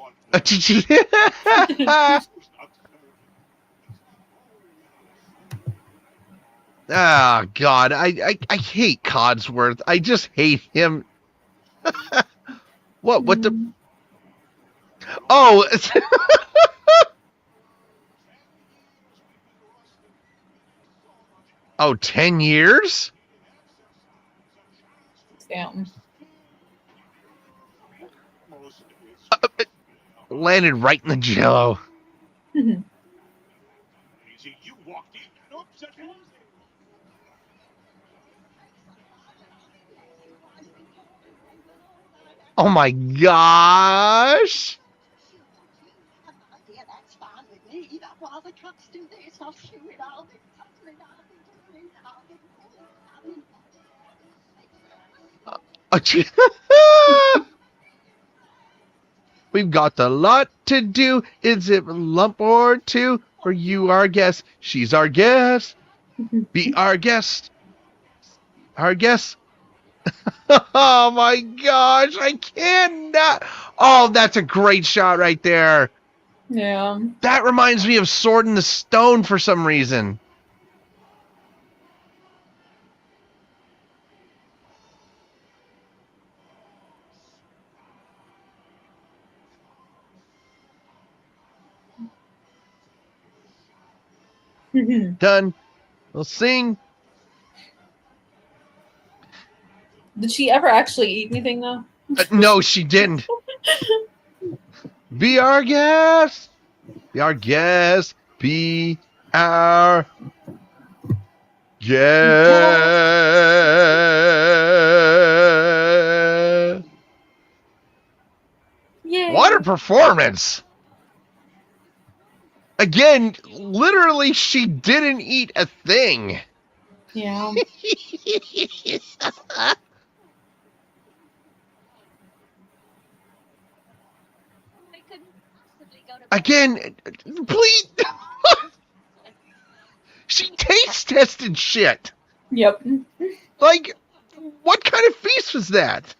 Oh God, I hate Codsworth. I just hate him. What the? Oh. Oh, 10 years? Damn. Landed right in the jello. Oh my gosh. Yeah, that's fine with me. While the trucks do this, I'll shoot it all. We've got a lot to do. Is it a lump or two? For you our guest. She's our guest. Be our guest. Our guess. Oh my gosh, I cannot. Oh, that's a great shot right there. Yeah. That reminds me of Sword in the Stone for some reason. Done. We'll sing. Did she ever actually eat anything though? No, she didn't. Be our guest. Be our guest. Be our guest. Yeah. What a performance. Again, literally, she didn't eat a thing. Yeah. I couldn't possibly go to Again, please. She taste tested shit. Yep. Like, what kind of feast was that?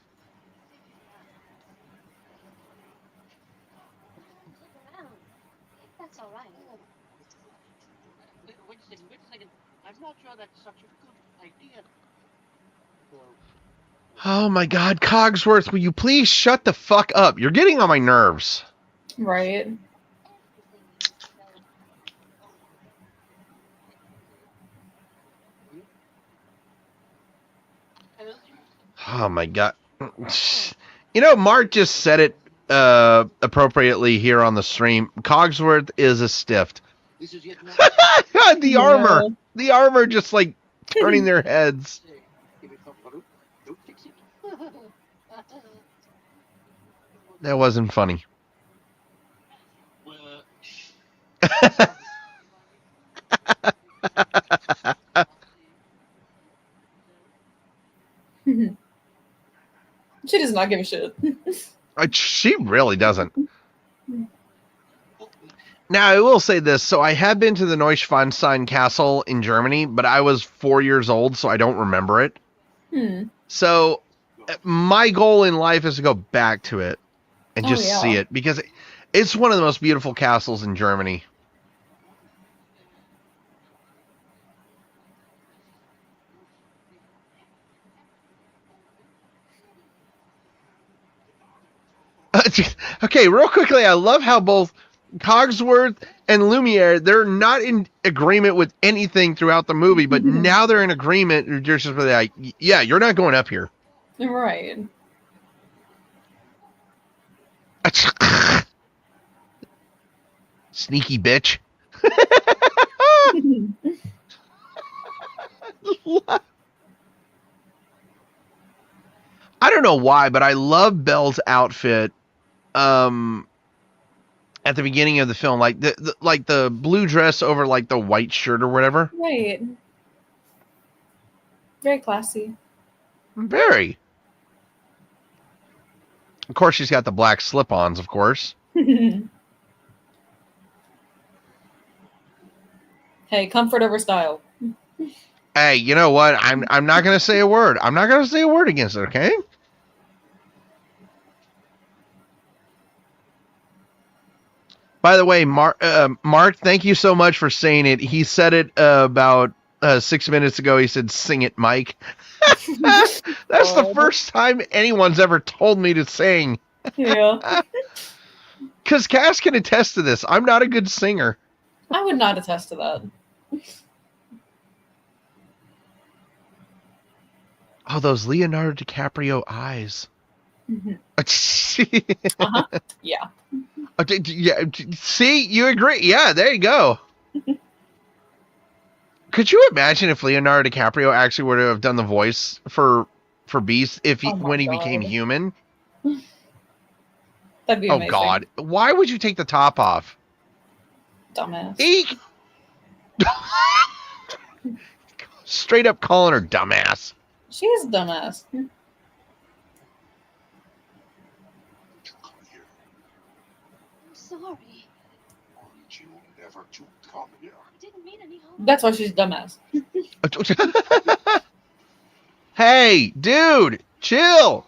around. That's all right. Wait a second. I'm not sure that's such a good idea. Oh my God, Cogsworth, will you please shut the fuck up? You're getting on my nerves. Right. Oh my God. You know, Mark just said it appropriately here on the stream. Cogsworth is a stiff. This is yet The Yeah. armor. The armor just like turning their heads. Give it some fruit. Don't fix it. That wasn't funny. She does not give a shit. She really doesn't. Now, I will say this. So I have been to the Neuschwanstein Castle in Germany, but I was 4 years old, so I don't remember it. So my goal in life is to go back to it and just see it, because it's one of the most beautiful castles in Germany. Okay, real quickly, I love how both Cogsworth and Lumiere, they're not in agreement with anything throughout the movie, but now they're in agreement. They're just really like, yeah, you're not going up here. Right. Sneaky bitch. I don't know why, but I love Belle's outfit. At the beginning of the film, like the blue dress over like the white shirt or whatever. Right. Very classy. Very. Of course, she's got the black slip-ons, of course. Hey, comfort over style. Hey, you know what? I'm not gonna say a word. I'm not gonna say a word against it. Okay. By the way, Mark, thank you so much for saying it. He said it about 6 minutes ago. He said, "Sing it, Mike." That's the first time anyone's ever told me to sing. Yeah. Because Cass can attest to this. I'm not a good singer. I would not attest to that. Oh, those Leonardo DiCaprio eyes. Yeah. Yeah. See, you agree. Yeah, there you go. Could you imagine if Leonardo DiCaprio actually were to have done the voice for Beast when he became human? That'd be amazing. Oh God! Why would you take the top off? Dumbass. Eek! Straight up calling her dumbass. She is a dumbass. Come here. I'm sorry. Want you never to come here. I didn't mean any harm. That's why she's a dumbass. Hey, dude, chill.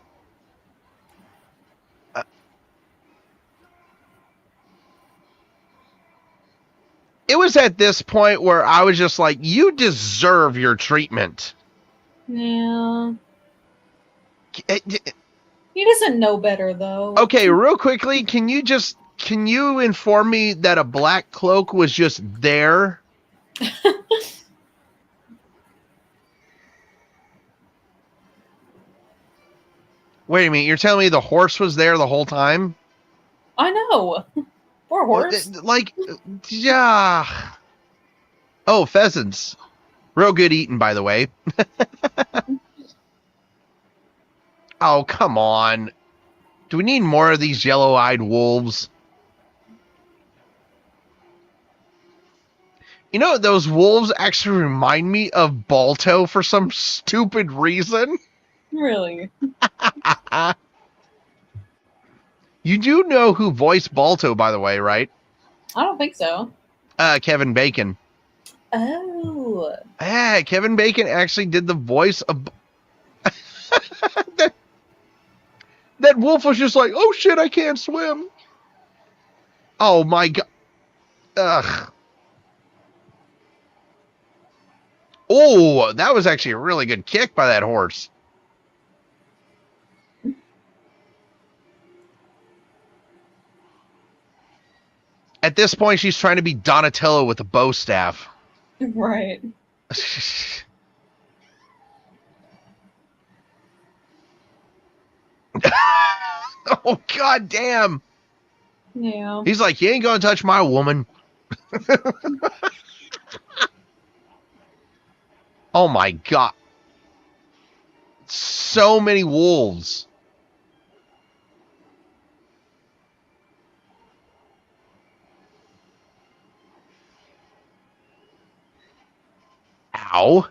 It was at this point where I was just like, you deserve your treatment. Yeah. Eh, He doesn't know better, though. Okay, real quickly, can you inform me that a black cloak was just there? Wait a minute, you're telling me the horse was there the whole time? I know. Poor horse. Yeah. Oh, pheasants. Real good eating, by the way. Oh, come on. Do we need more of these yellow-eyed wolves? You know, those wolves actually remind me of Balto for some stupid reason. Really? You do know who voiced Balto, by the way, right? I don't think so. Kevin Bacon. Oh. Yeah, Kevin Bacon actually did the voice of... that wolf was just like, oh shit, I can't swim. Oh my god. Ugh. Oh, that was actually a really good kick by that horse. At this point, she's trying to be Donatello with a bow staff. Right. Oh, god damn. Yeah. He's like, you ain't gonna touch my woman. Oh my god. So many wolves. Ow.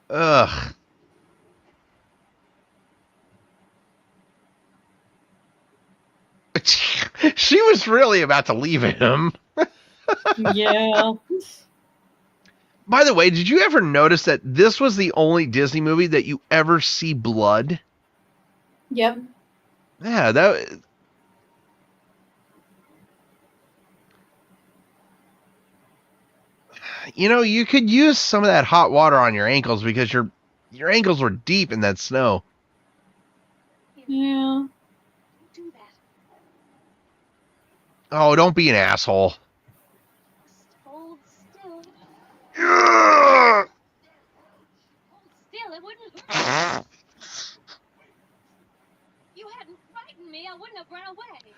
Ugh. She was really about to leave him. Yeah. By the way, did you ever notice that this was the only Disney movie that you ever see blood? Yep. Yeah, that... You know, you could use some of that hot water on your ankles because your ankles were deep in that snow. Yeah. Do that. Oh, don't be an asshole. Just hold still. Ugh. Hold still. It wouldn't hurt. You hadn't frightened me. I wouldn't have run away.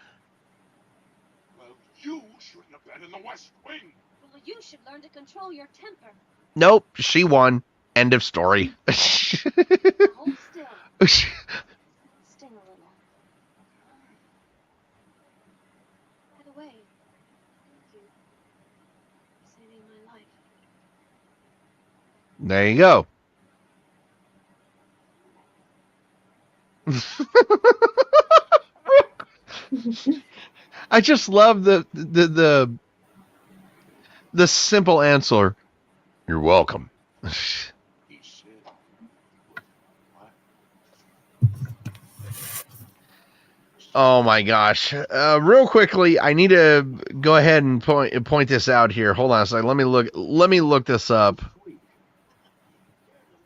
Well, you shouldn't have been in the West Wing. Well, you should learn to control your temper. Nope, she won. End of story. Hold still. Sting a little. By the way, thank you for saving my life. There you go. I just love the simple answer. You're welcome. He said, Oh my gosh. Real quickly, I need to go ahead and point this out here. Hold on a second. Let me look this up.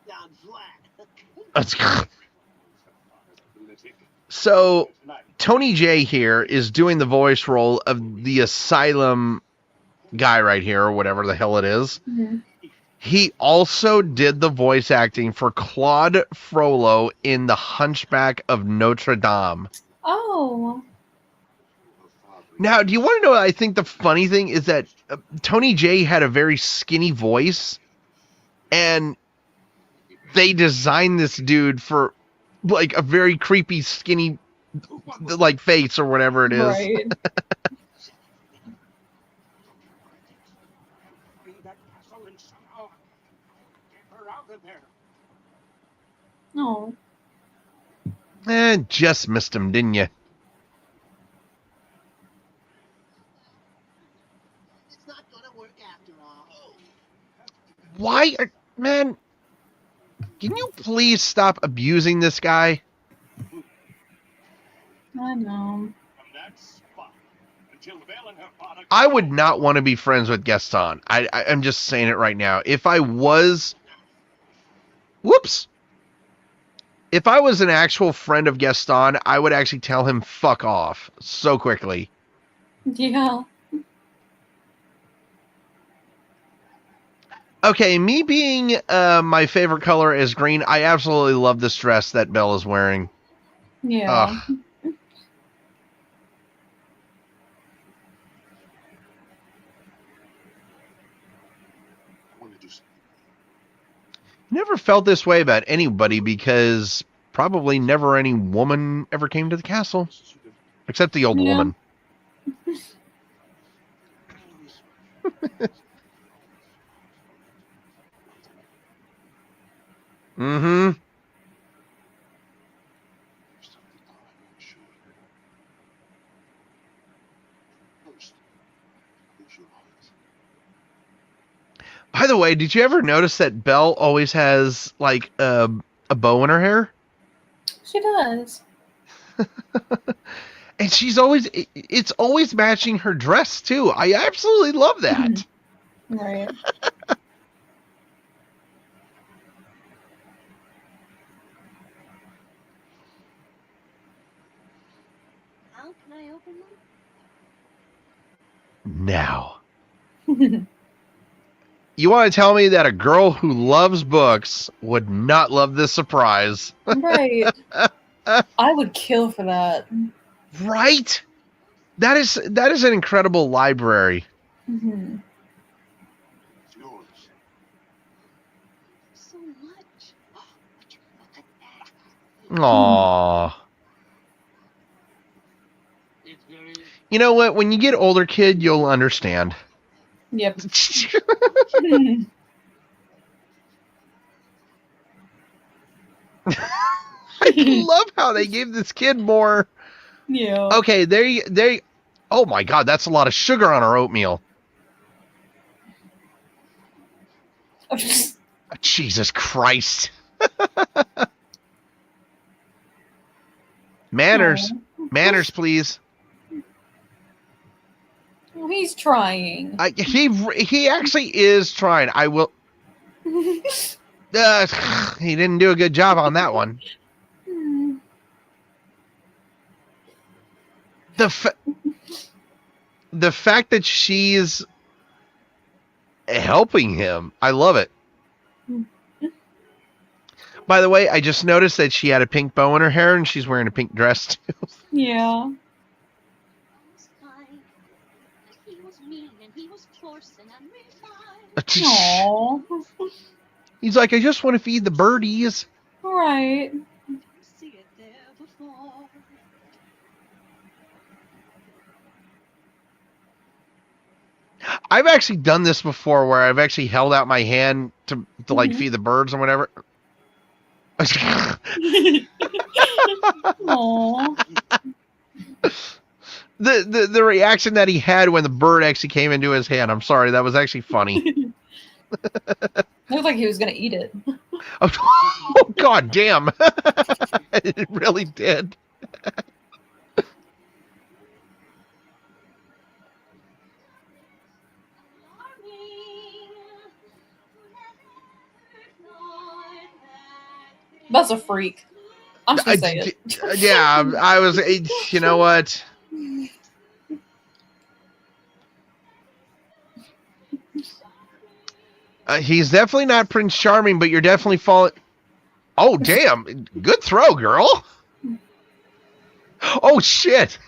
Down flat. So Tony J here is doing the voice role of the asylum guy right here, or whatever the hell it is. Mm-hmm. He also did the voice acting for Claude Frollo in The Hunchback of Notre Dame. Oh. Now, do you want to know what I think the funny thing is that Tony J had a very skinny voice, and they designed this dude for like a very creepy, skinny, like face or whatever it is. Right. bring that castle and somehow get her out of there. Oh. Just missed him, didn't you? Why, man? Can you please stop abusing this guy? I know. From that spot until Belle and her father. I would not want to be friends with Gaston. I'm just saying it right now. If I was, if I was an actual friend of Gaston, I would actually tell him fuck off so quickly. Yeah. Okay, me being my favorite color is green, I absolutely love this dress that Belle is wearing. Yeah. Ugh. I want to do something. Never felt this way about anybody because probably never any woman ever came to the castle. Except the old Yeah. woman. Mm-hmm. There's something I want to show you. First, close your eyes. By the way, did you ever notice that Belle always has, like, a bow in her hair? She does. And she's always, it's always matching her dress, too. I absolutely love that. Right. How can I open them? Now. You want to tell me that a girl who loves books would not love this surprise? Right. I would kill for that. Right? That is an incredible library. Mm-hmm. It's yours. So much. Would you look at that? Aww. It's very You know what? When you get older, kid, you'll understand. Yep. I love how they gave this kid more. Yeah. Okay, there you. Oh my God, that's a lot of sugar on our oatmeal. Jesus Christ. Manners. Manners, please. Oh, he's trying. He actually is trying. I will. He didn't do a good job on that one. The fact that she's helping him, I love it. By the way, I just noticed that she had a pink bow in her hair and she's wearing a pink dress too. Yeah. I was kind, but he was mean and he was coarse and unrefined. Aww. He's like, I just want to feed the birdies. Right. Didn't see it there before. I've actually done this before where I've actually held out my hand to like Mhm. feed the birds or whatever. Aww. The reaction that he had when the bird actually came into his hand. I'm sorry, that was actually funny. Looked like he was gonna eat it. Oh, God damn. It really did. That's a freak. I'm just gonna say it. Yeah, I was. You know what? He's definitely not Prince Charming, but you're definitely falling. Oh, damn. Good throw, girl. Oh, shit.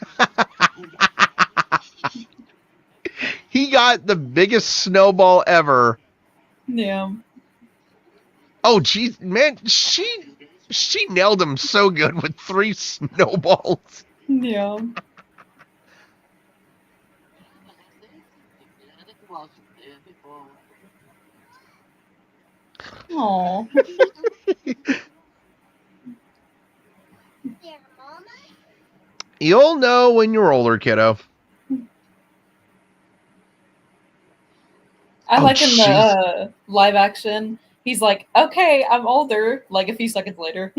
He got the biggest snowball ever. Yeah. Oh, geez, man, she nailed him so good with 3 snowballs. Yeah. Aww. There, Mama. You'll know when you're older, kiddo. I Oh, like in the jeez. live action. He's like, okay, I'm older. Like a few seconds later.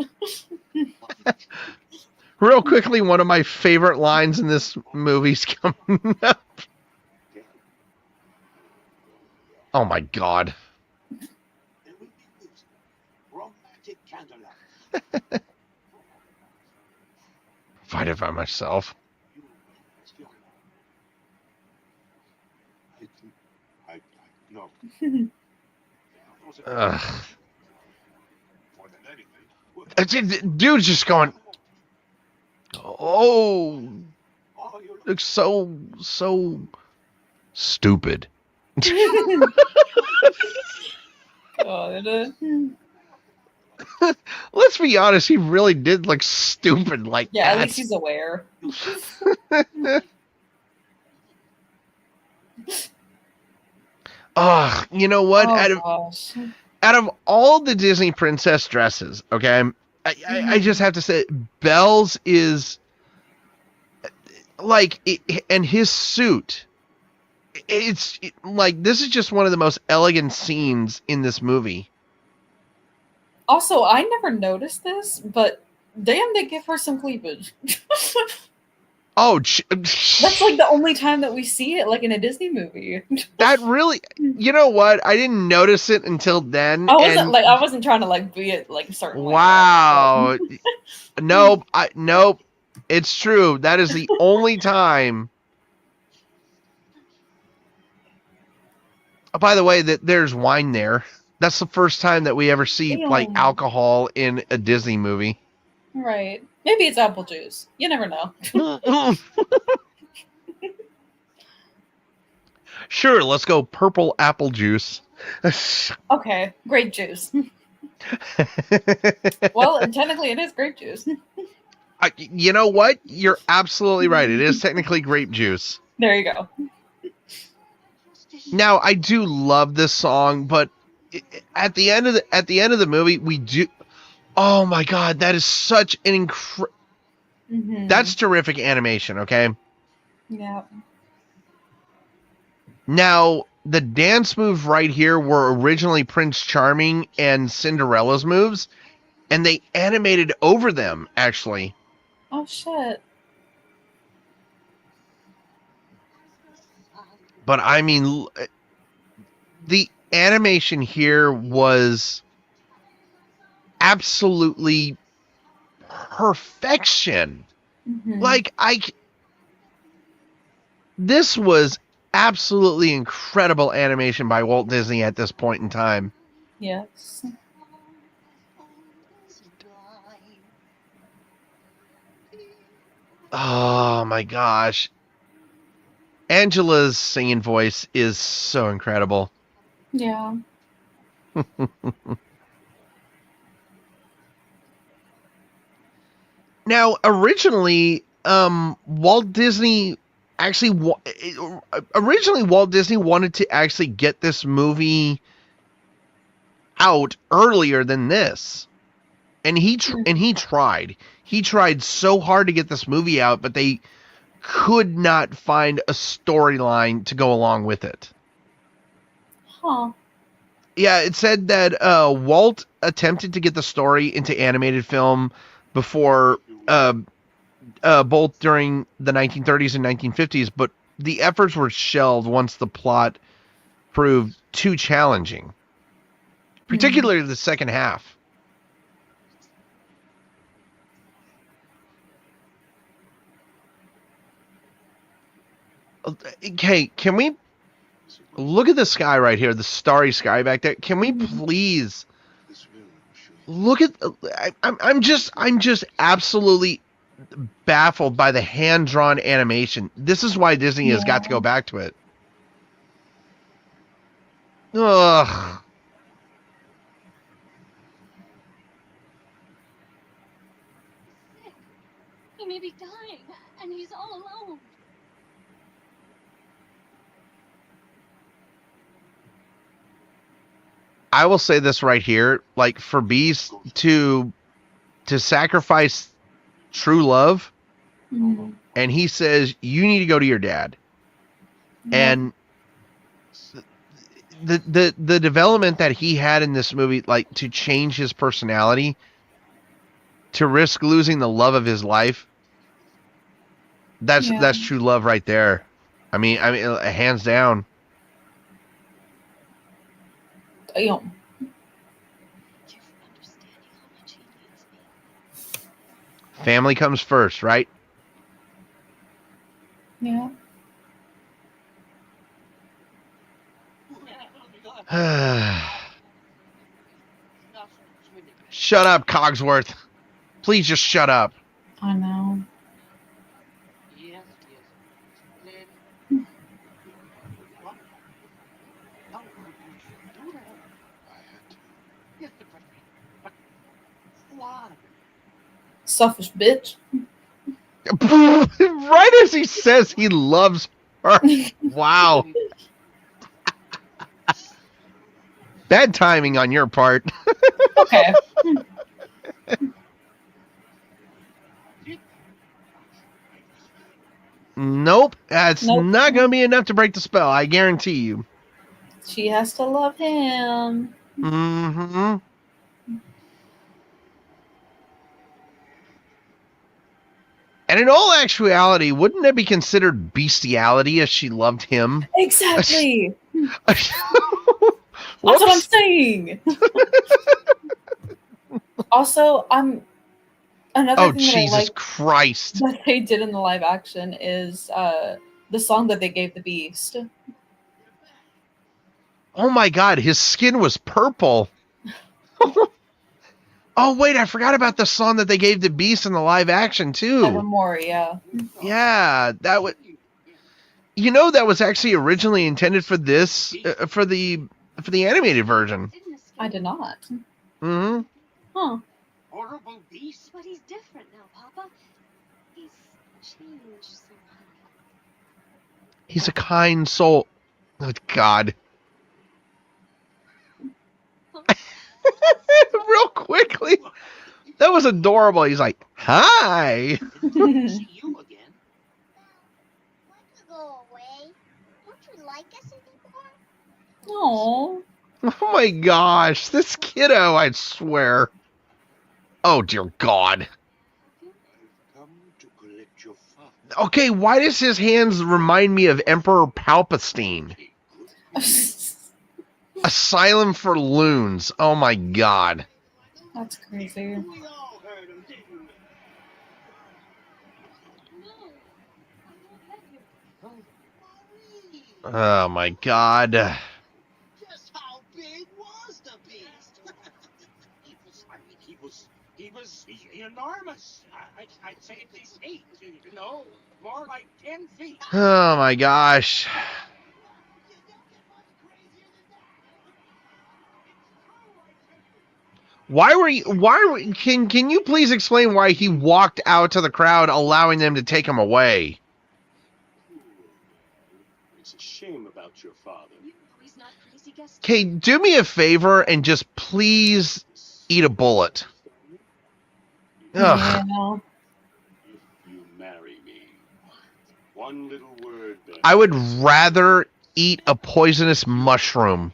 Real quickly, one of my favorite lines in this movie's coming up. Oh my god. There will be music, romantic candlelight. Fight it by myself. You rest your I no. Ugh. More than anything. Dude's just going, oh, All your looks so stupid. God. Let's be honest, he really did look stupid like Yeah, that. at least he's aware. Oh, you know what? Oh, gosh. Out of all the Disney princess dresses, okay, I just have to say, Belle's is like, and his suit. It's like, this is just one of the most elegant scenes in this movie. Also, I never noticed this, but damn, they give her some cleavage. Oh, That's like the only time that we see it, like in a Disney movie. that really, you know what? I didn't notice it until then. I wasn't trying to like be it like a certain way. Wow. Nope. Nope. It's true. That is the only time. Oh, by the way, that there's wine there. That's the first time that we ever see like alcohol in a Disney movie. Right. Maybe it's apple juice. You never know. Sure, let's go purple apple juice. Okay, grape juice. Well, and technically it is grape juice. You know what? You're absolutely right. It is technically grape juice. There you go. Now, I do love this song, but at the end of the movie, we do. Oh my god, that is such an That's terrific animation. Okay. Yeah. Now, the dance moves right here were originally Prince Charming and Cinderella's moves, and they animated over them, actually. Oh, shit. But, I mean, the animation here was absolutely perfection. Like, this was absolutely incredible animation by Walt Disney at this point in time. Yes. Oh my gosh. Angela's singing voice is so incredible. Yeah. Now, originally, Walt Disney wanted to actually get this movie out earlier than this, and he tried so hard to get this movie out, but they could not find a storyline to go along with it. Huh. Yeah, it said that Walt attempted to get the story into animated film before both during the 1930s and 1950s, but the efforts were shelved once the plot proved too challenging, particularly the second half. Okay, can we look at the sky right here, the starry sky back there? Can we please look at? I'm just absolutely baffled by the hand-drawn animation. This is why Disney has got to go back to it. Ugh. He may be dying, and he's all alone. I will say this right here, like, for Beast to sacrifice true love, and he says, you need to go to your dad. And the development that he had in this movie, like to change his personality, to risk losing the love of his life. That's true love right there. I mean, hands down. Damn. Family comes first, right? Yeah. Shut up, Cogsworth. Please just shut up. I know. Yes, yes. Then... What? How could you do that? I had to. Yes, but why? Selfish bitch. Right as he says he loves her. Wow. Bad timing on your part. Okay. Nope. That's Nope. not going to be enough to break the spell. I guarantee you. She has to love him. Mm-hmm. And in all actuality, wouldn't that be considered bestiality as she loved him? Exactly. That's Whoops. what I'm saying. Also, another Oh, thing that I Jesus like Christ. that they did in the live action is the song that they gave the beast. Oh my God, his skin was purple. Oh wait, I forgot about the song that they gave the beast in the live action too. Evermore, yeah. Yeah, that would. You know, that was actually originally intended for this, for the animated version. I did not. Mm-hmm. Huh. Horrible beast. But he's different now, Papa. He's changed somehow. He's a kind soul. Oh, God. Real quickly. That was adorable. He's like, hi. See you again. Why don't you go away? Don't you like us anymore? Oh. Oh my gosh. This kiddo, I swear. Oh, dear God. I've come to collect your father. Okay, why does his hands remind me of Emperor Palpatine? Asylum for Loons. Oh my God. That's crazy. We all heard him, didn't we? No. I won't let you. Oh my God. Just how big was the beast? He was enormous. I'd say at least 8. No, more like 10 feet. Oh my gosh. Can you please explain why he walked out to the crowd, allowing them to take him away? It's a shame about your father. You know he's not crazy, Gaston. Okay, do me a favor and just please eat a bullet. Ugh. Yeah. If you marry me, one little word, Ben. I would rather eat a poisonous mushroom.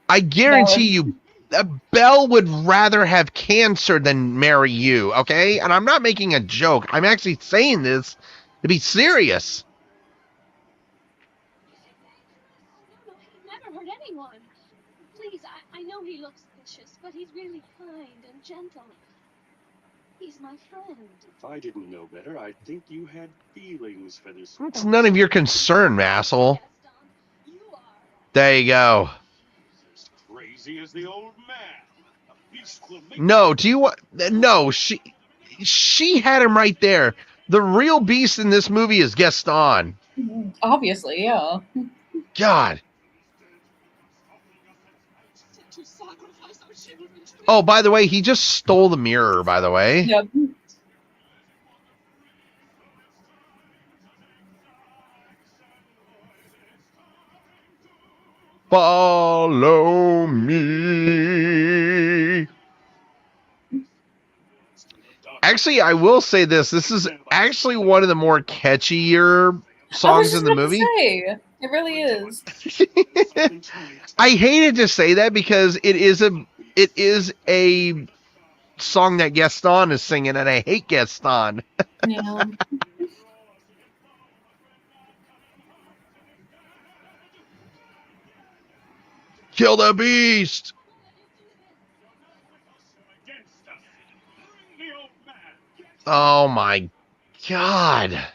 I guarantee you, Belle would rather have cancer than marry you, okay? And I'm not making a joke. I'm actually saying this to be serious. No, he never hurt anyone. Please, I know he looks vicious, but he's really kind and gentle. He's my friend. If I didn't know better, I'd think you had feelings for this. It's none of your concern, asshole. Gaston, you are. There you go. As crazy as the old man. A beast will make No, do you want... No, she had him right there. The real beast in this movie is Gaston. Obviously, yeah. God. To sacrifice our children to Oh, by the way, he just stole the mirror, by the way. Yep. Follow me. Actually, I will say this. This is actually one of the more catchier songs in the movie. Say, it really is. I hated to say that because it is a song that Gaston is singing, and I hate Gaston. Yeah. Kill the beast! Oh my god.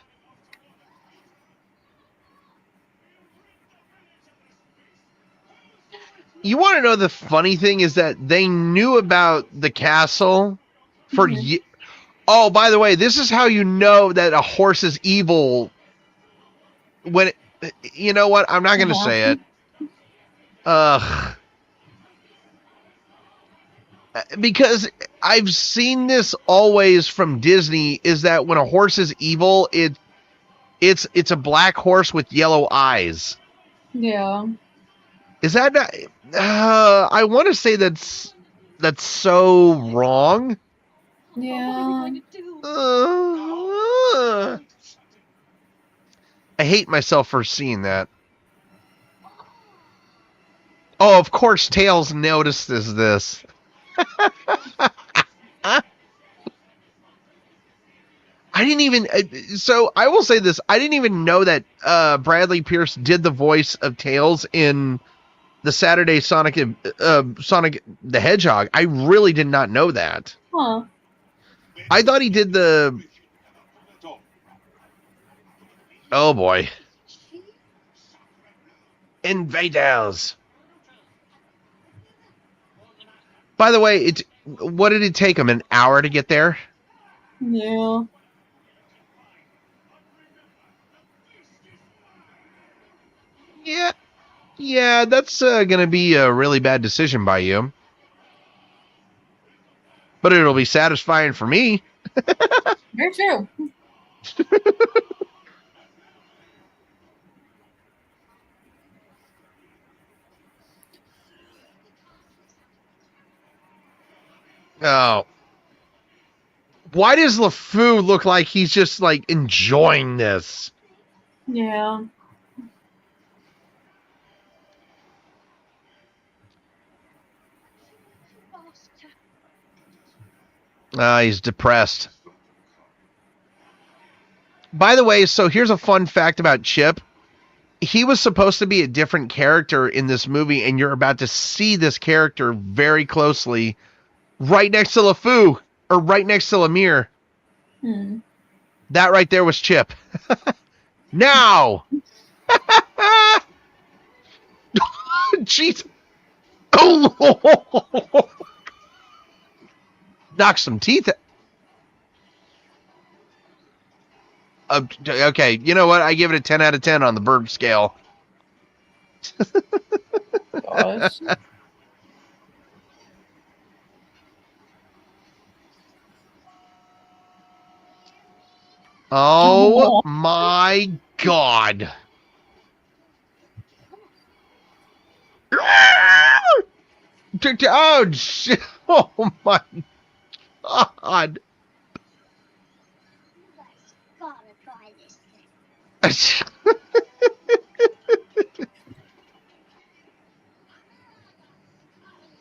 You want to know the funny thing is that they knew about the castle for Oh, by the way, this is how you know that a horse is evil. When you know what? I'm not going to say it. Because I've seen this always from Disney, is that when a horse is evil, it's a black horse with yellow eyes. Yeah. Is that not, I want to say that's so wrong. Yeah. I hate myself for seeing that. Oh, of course, Tails notices this. I didn't even. So I will say this: I didn't even know that Bradley Pierce did the voice of Tails in the Saturday Sonic the Hedgehog. I really did not know that. Huh. I thought he did the. Oh boy. Invaders. By the way, what did it take him? An hour to get there? Yeah. Yeah, that's going to be a really bad decision by you. But it'll be satisfying for me. Very true. Oh. Why does LeFou look like he's just like enjoying this? Yeah. He's depressed. By the way, so here's a fun fact about Chip. He was supposed to be a different character in this movie, and you're about to see this character very closely right next to LeFou, or right next to Lemire. That right there was Chip. Now! Jeez. Oh! Knock some teeth. Okay, you know what? I give it a 10 out of 10 on the bird scale. Gosh. Oh my god. Oh, shit. Oh my god.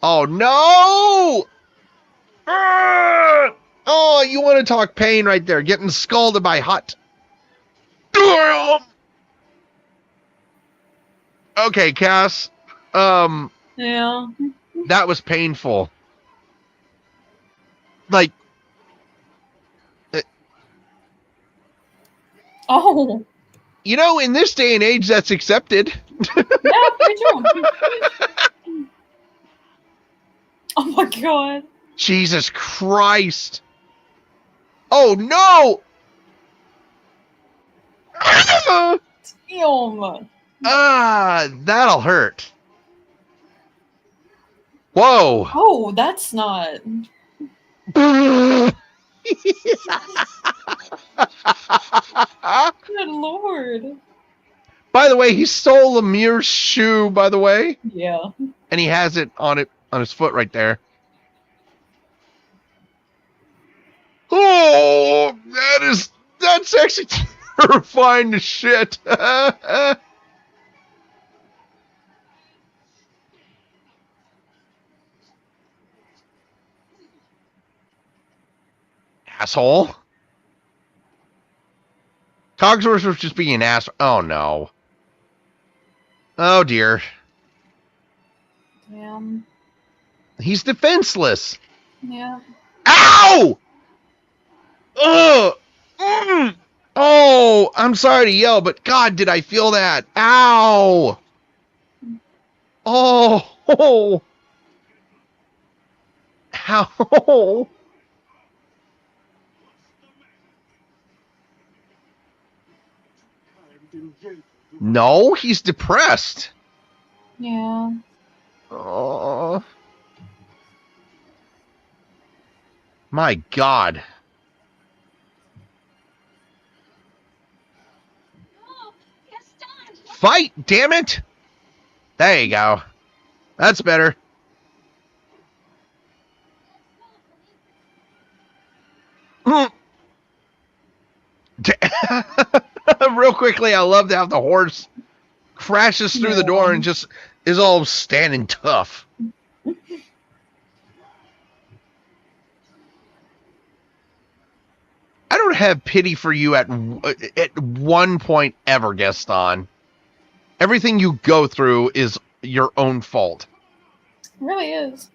Oh no! Oh, you want to talk pain right there, getting scalded by hot. Okay, Cass. Yeah. That was painful. Like. Oh. You know, in this day and age, that's accepted. Yeah, very true. Oh my god. Jesus Christ. Oh no! Damn. That'll hurt. Whoa. Oh, that's not. Good Lord. By the way, he stole Lemire's shoe, by the way. Yeah. And he has it on his foot right there. Oh, that's actually terrifying as shit. Asshole. Cogsworth was just being an ass. Oh no. Oh dear. Damn. He's defenseless. Yeah. Ow! Ugh! Mm! Oh, I'm sorry to yell, but God, did I feel that? Ow! Oh! Oh! Ow! No, he's depressed. Yeah. Oh. My God. Oh, Gaston! Fight, damn it! There you go. That's better. Mm. Real quickly, I love to have the horse crashes through the door and just is all standing tough. I don't have pity for you at one point ever, Gaston. Everything you go through is your own fault. It really is.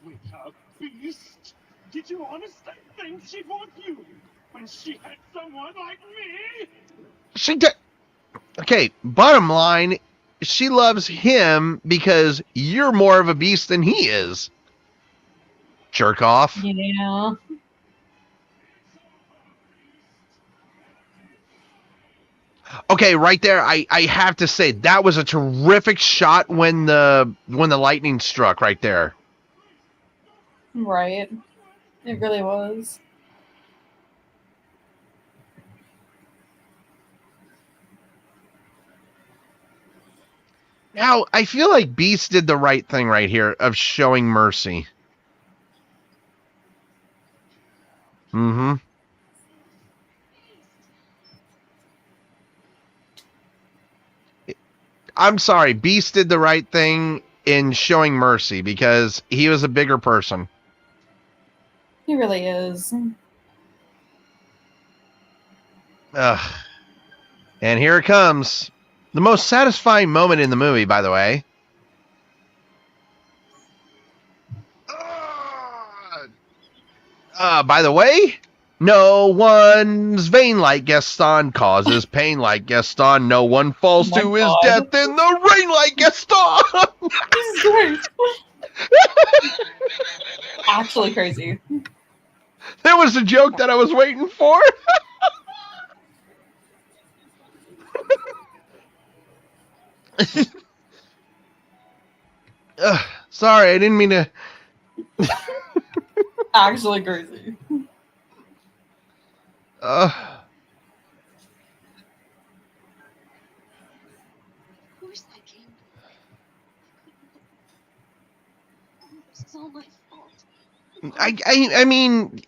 With her beast? Did you honestly think she'd want you when she had someone like me? She did. Okay, bottom line, she loves him because you're more of a beast than he is. Jerk off. Yeah. Okay, right there, I have to say that was a terrific shot when the lightning struck right there. Right. It really was. Now, I feel like Beast did the right thing right here of showing mercy. Mm-hmm. I'm sorry, Beast did the right thing in showing mercy because he was a bigger person. He really is. Ugh. And here it comes. The most satisfying moment in the movie, by the way. By the way, no one's vain like Gaston causes pain like Gaston. No one falls Oh to my his God. death in the rain like Gaston. Jesus Christ. Actually crazy. That was the joke that I was waiting for. Sorry, I didn't mean to. Actually crazy. Of course I came. This is all my fault. I mean,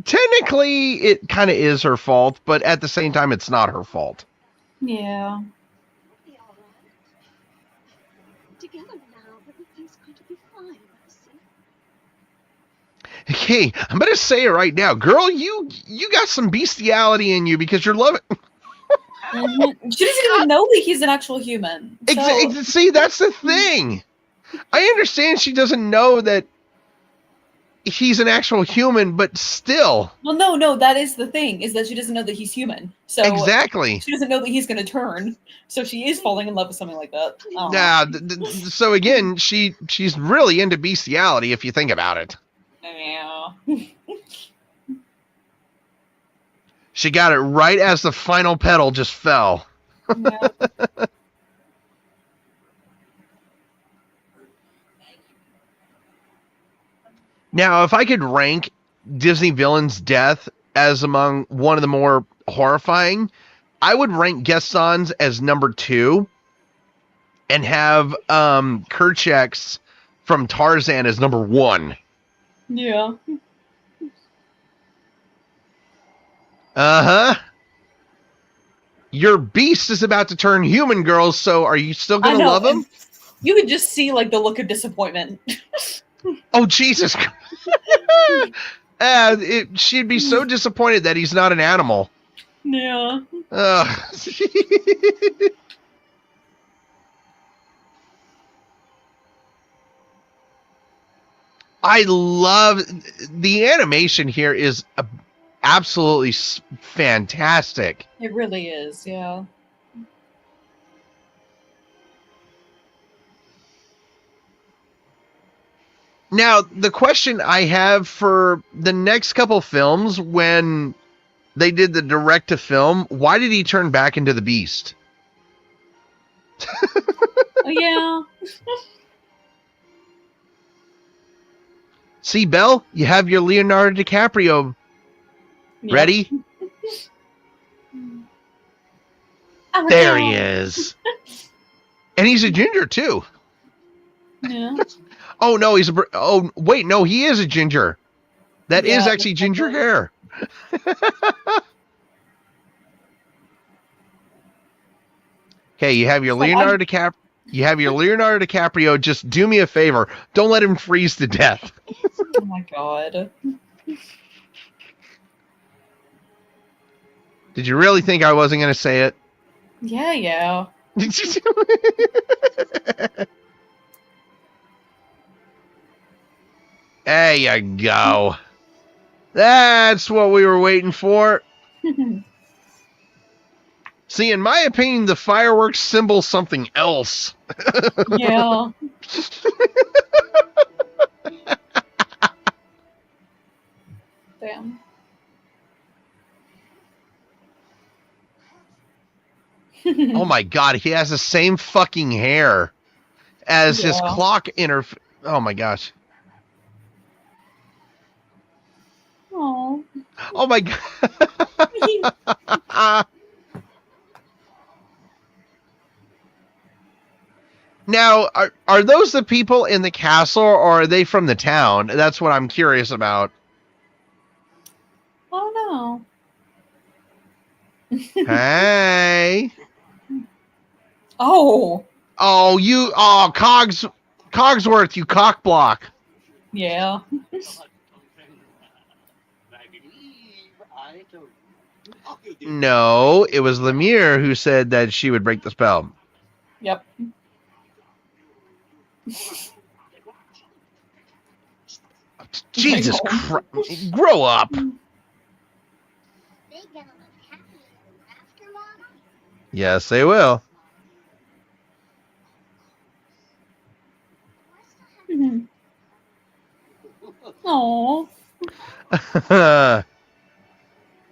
technically, it kind of is her fault, but at the same time, it's not her fault. Yeah. We'll be all right. Together now, everything's going to be fine, Bessie. Hey, I'm gonna say it right now, girl. You got some bestiality in you because you're loving. Mm-hmm. She doesn't even know that he's an actual human. So. See, that's the thing. I understand she doesn't know that he's an actual human, but still. Well, no, that is the thing, is that she doesn't know that he's human. So Exactly. she doesn't know that he's going to turn. So she is falling in love with something like that. Oh. Now, so again, she's really into bestiality if you think about it. Yeah. She got it right as the final petal just fell. Yeah. Now, if I could rank Disney villain's death as among one of the more horrifying, I would rank Gaston's as number 2 and have Kerchak's from Tarzan as number 1. Yeah. Uh-huh. Your beast is about to turn human, girls, so are you still I going to know. love him? And you could just see like the look of disappointment. Oh, Jesus. She'd be so disappointed that he's not an animal. Yeah. I love the animation here is absolutely fantastic. It really is, yeah. Now, the question I have for the next couple films, when they did the direct to film, why did he turn back into the Beast? Oh, yeah. See, Belle, you have your Leonardo DiCaprio ready? There he is. And he's a ginger, too. Yeah. Oh, no, oh, wait, no, he is a ginger. That is actually ginger hair. Okay, you have your Leonardo DiCaprio. You have your Leonardo DiCaprio. Just do me a favor. Don't let him freeze to death. Oh my god. Did you really think I wasn't going to say it? Yeah. There you go. That's what we were waiting for. See, in my opinion, the fireworks symbol something else. Yeah. Damn. Oh my god, he has the same fucking hair as his clock Oh my gosh. Oh. Oh my god. Now, are those the people in the castle, or are they from the town? That's what I'm curious about. Oh no. Hey. Oh. Oh, Cogsworth, you cockblock. Yeah. No, it was Lemire who said that she would break the spell. Yep. Jesus Christ. Grow up. Yes, they will. Oh.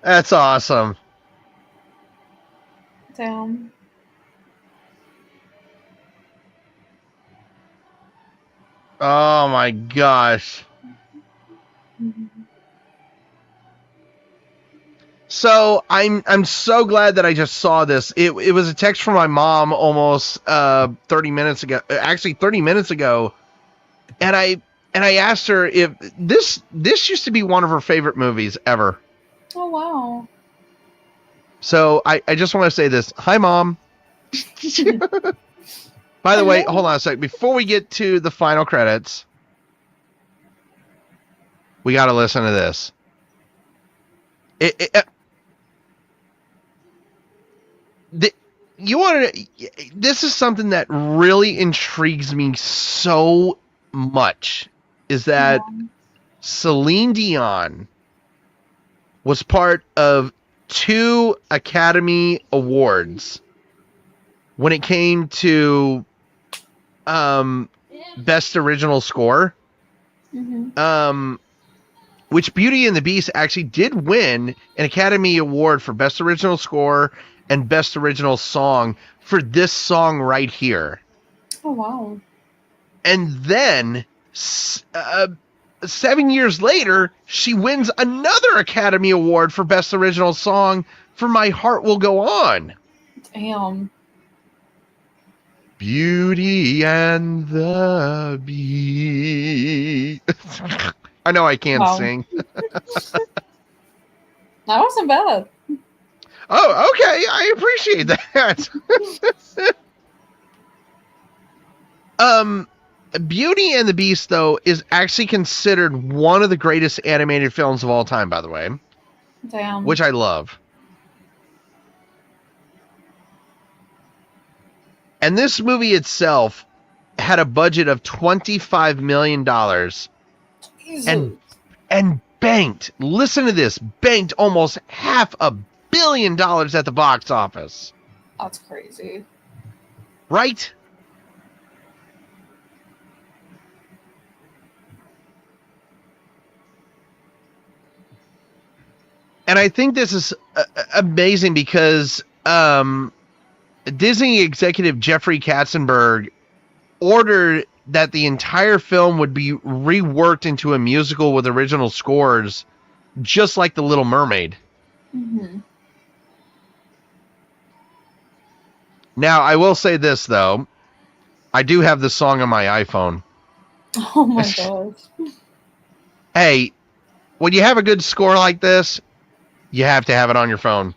That's awesome. Damn. Oh my gosh. So I'm so glad that I just saw this. It was a text from my mom almost 30 minutes ago. Actually 30 minutes ago. And I asked her if this used to be one of her favorite movies ever. Oh wow. So I just want to say this. Hi, Mom. By the way, hold on a sec. Before we get to the final credits, we got to listen to this. This is something that really intrigues me so much, is that Celine Dion was part of 2 Academy Awards when it came to Best Original Score. Which Beauty and the Beast actually did win an Academy Award for Best Original Score and Best Original Song for this song right here. Oh wow. And then 7 years later, she wins another Academy Award for Best Original Song for My Heart Will Go On. Damn. Beauty and the Beast. I know I can't sing. That wasn't bad. Oh, okay. I appreciate that. Beauty and the Beast, though, is actually considered one of the greatest animated films of all time, by the way. Damn. Which I love. And this movie itself had a budget of $25 million and banked, listen to this, banked almost $500 million at the box office. That's crazy. Right? And I think this is amazing because Disney executive Jeffrey Katzenberg ordered that the entire film would be reworked into a musical with original scores, just like The Little Mermaid. Mm-hmm. Now, I will say this, though. I do have the song on my iPhone. Oh my gosh. Hey, when you have a good score like this, you have to have it on your phone.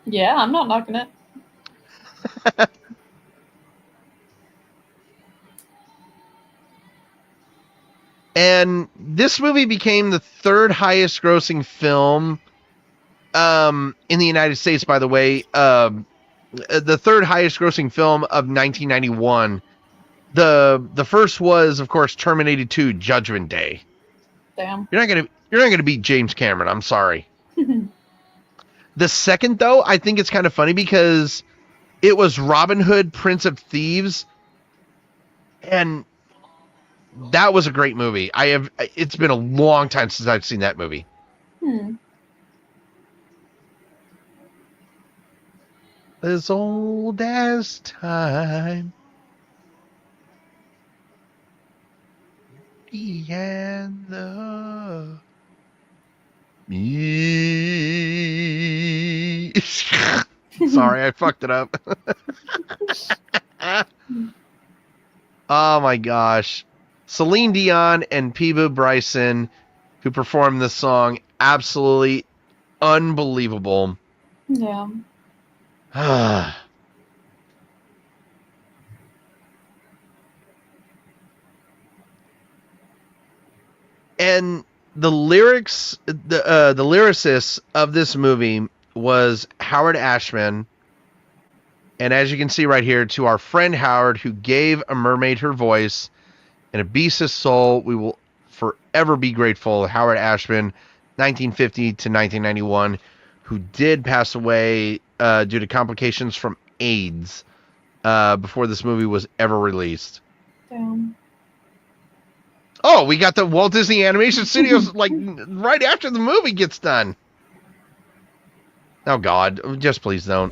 Yeah, I'm not knocking it. And this movie became the third highest grossing film in the United States, by the way. The third highest grossing film of 1991. The first was, of course, Terminator 2: Judgment Day. Damn. You're not gonna beat James Cameron. I'm sorry. The second, though, I think it's kind of funny because it was Robin Hood, Prince of Thieves, and that was a great movie. It's been a long time since I've seen that movie. As old as time. And the me. Sorry, I fucked it up. Oh my gosh. Celine Dion and Peebo Bryson, who performed this song, absolutely unbelievable. Yeah. And the lyrics, the lyricist of this movie was Howard Ashman. And as you can see right here, to our friend Howard, who gave a mermaid her voice and a beast his soul, we will forever be grateful. Howard Ashman, 1950 to 1991, who did pass away due to complications from AIDS before this movie was ever released. Damn. Oh, we got the Walt Disney Animation Studios like right after the movie gets done. Oh God, just please don't.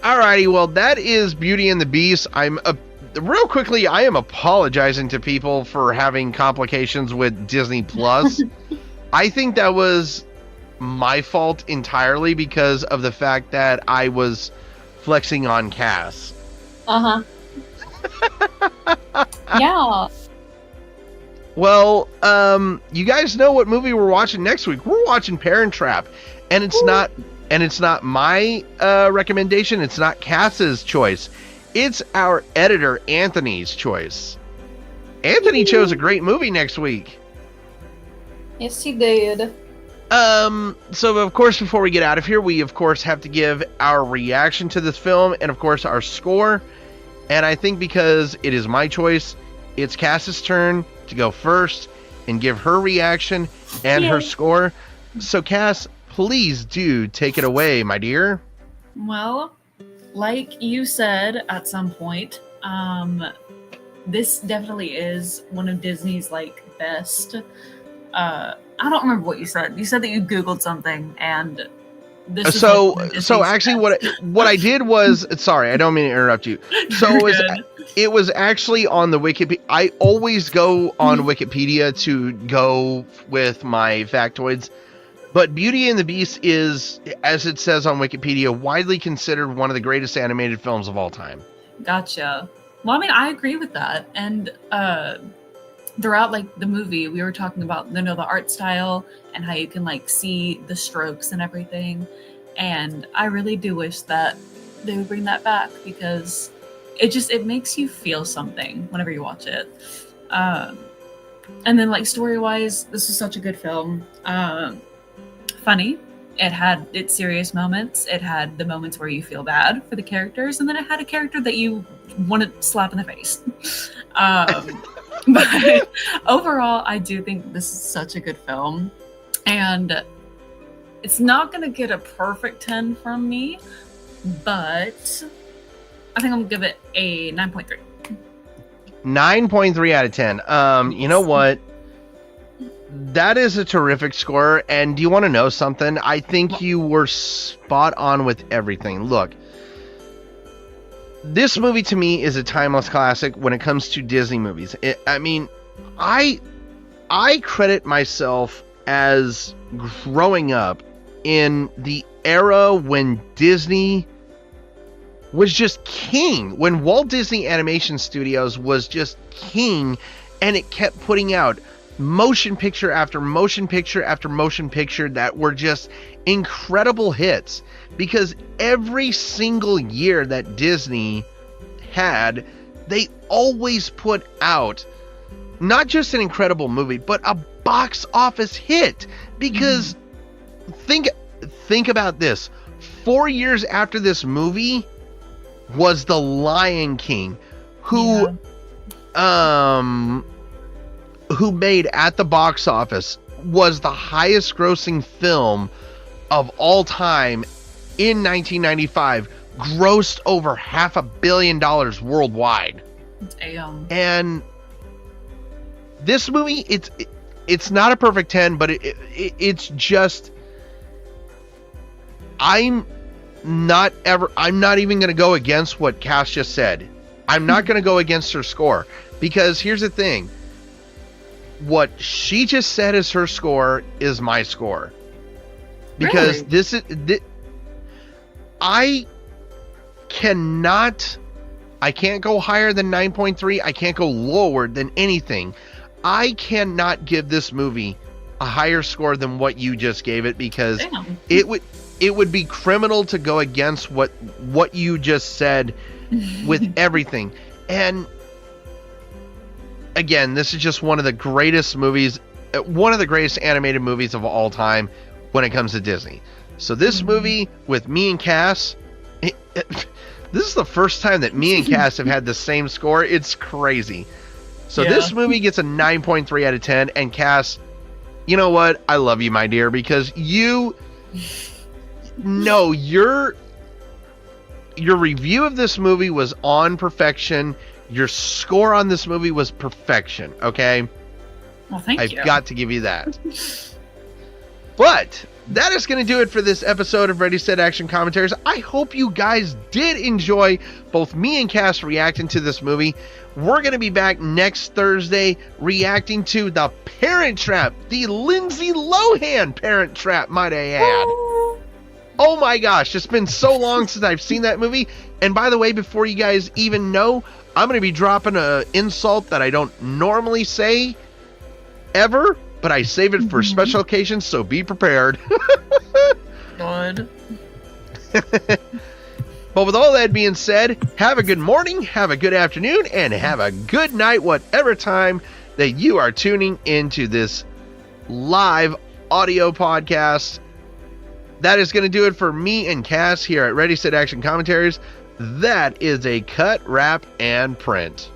Alrighty, well that is Beauty and the Beast. Real quickly, I am apologizing to people for having complications with Disney Plus. I think that was my fault entirely because of the fact that I was flexing on Cass. Uh-huh. Yeah. Well, you guys know what movie we're watching next week. We're watching Parent Trap, and it's not my recommendation. It's not Cass's choice. It's our editor Anthony's choice. Anthony chose a great movie next week. Yes, he did. So of course, before we get out of here, we of course have to give our reaction to this film and of course our score. And I think because it is my choice, it's Cass's turn to go first and give her reaction and her score. So Cass, please do take it away, my dear. Well, like you said at some point, this definitely is one of Disney's like best. I don't remember what you said. You said that you Googled something, and this. So actually, what I did was, sorry, I don't mean to interrupt you. So it was actually on the Wikipedia. I always go on Wikipedia to go with my factoids. But Beauty and the Beast is, as it says on Wikipedia, widely considered one of the greatest animated films of all time. Gotcha. Well, I mean, I agree with that. And throughout like the movie, we were talking about the art style and how you can like see the strokes and everything. And I really do wish that they would bring that back, because it makes you feel something whenever you watch it. And then like story-wise, this was such a good film. Funny. It had its serious moments. It had the moments where you feel bad for the characters, and then it had a character that you want to slap in the face. But overall, I do think this is such a good film. And it's not going to get a perfect 10 from me, but I think I'm going to give it a 9.3. 9.3 out of 10. You know what? That is a terrific score. And do you want to know something? I think you were spot on with everything. Look, this movie to me is a timeless classic when it comes to Disney movies. I credit myself as growing up in the era when Disney was just king, when Walt Disney Animation Studios was just king, and it kept putting out motion picture after motion picture after motion picture that were just incredible hits, because every single year that Disney had, they always put out not just an incredible movie, but a box office hit. Because think about this. 4 years after this movie was The Lion King, who made at the box office was the highest grossing film of all time in 1995, grossed over $500 million worldwide. Damn. And this movie, it's not a perfect 10, but it's just, I'm not even going to go against what Cass just said. I'm not going to go against her score, because here's the thing. What she just said is her score is my score. Because really? I can't go higher than 9.3. I can't go lower than anything. I cannot give this movie a higher score than what you just gave it, because Damn. it would be criminal to go against what you just said with everything. And again, this is just one of the greatest movies, one of the greatest animated movies of all time when it comes to Disney. So this movie with me and Cass, this is the first time that me and Cass have had the same score. It's crazy. So this movie gets a 9.3 out of 10. And Cass, you know what? I love you, my dear, because your review of this movie was on perfection. Your score on this movie was perfection, okay? Well, thank you. I've got to give you that. But that is going to do it for this episode of Ready, Set, Action Commentaries. I hope you guys did enjoy both me and Cass reacting to this movie. We're going to be back next Thursday reacting to The Parent Trap, the Lindsay Lohan Parent Trap, might I add. Oh my gosh, it's been so long since I've seen that movie. And by the way, before you guys even know, I'm going to be dropping an insult that I don't normally say ever, but I save it for special occasions, so be prepared. Good. But with all that being said, have a good morning, have a good afternoon, and have a good night, whatever time that you are tuning into this live audio podcast. That is going to do it for me and Cass here at Ready, Set, Action Commentaries. That is a cut, wrap, and print.